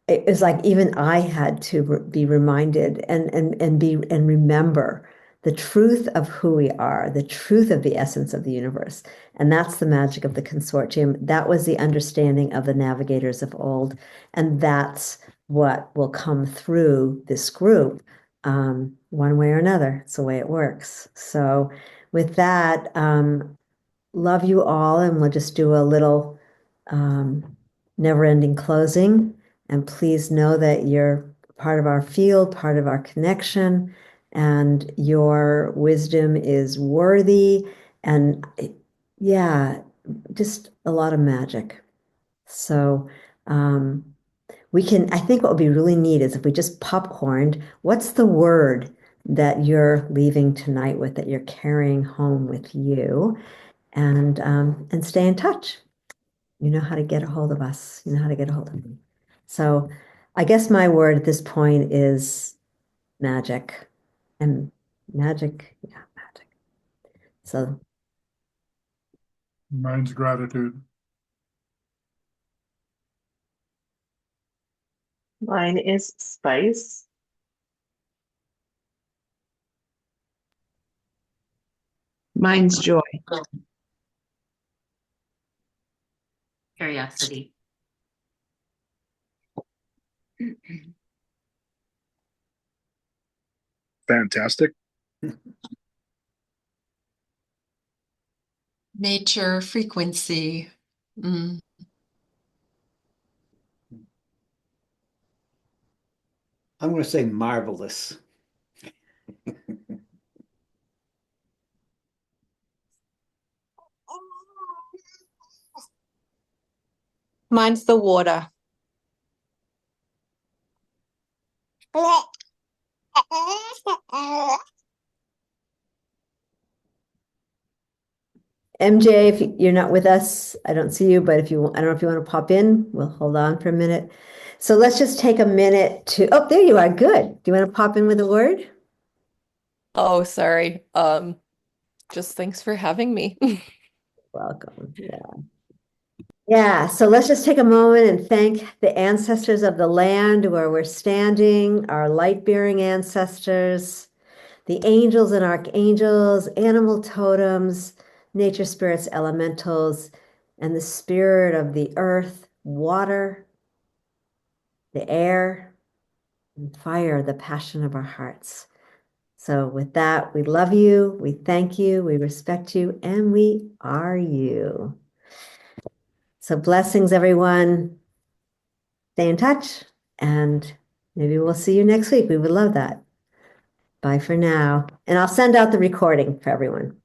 it was like even I had to be reminded and remember the truth of who we are, the truth of the essence of the universe. And that's the magic of the consortium. That was the understanding of the navigators of old. And that's what will come through this group, one way or another. It's the way it works. So with that, love you all. And we'll just do a little never-ending closing. And please know that you're part of our field, part of our connection, and your wisdom is worthy. And yeah, just a lot of magic. So I think what would be really neat is if we just popcorned, what's the word that you're leaving tonight with, that you're carrying home with you, and stay in touch. you know how to get a hold of us. You know how to get a hold of me. So I guess my word at this point is magic. And magic, yeah, magic. So Mine's gratitude. Mine is spice. Mine's joy. Curiosity. Fantastic. Nature, frequency. Mm. I'm going to say marvelous. Mine's the water. MJ, if you're not with us, I don't see you, but if you, I don't know if you want to pop in, we'll hold on for a minute. So let's just take a minute to, oh, there you are. Good. Do you want to pop in with a word? Oh, sorry. Just thanks for having me. Welcome. Yeah. Yeah. So let's just take a moment and thank the ancestors of the land where we're standing, our light-bearing ancestors, the angels and archangels, animal totems, nature spirits, elementals, and the spirit of the earth, water, the air, and fire, the passion of our hearts. So with that, we love you, we thank you, we respect you, and we are you. So blessings, everyone. Stay in touch, and maybe we'll see you next week. We would love that. Bye for now. And I'll send out the recording for everyone.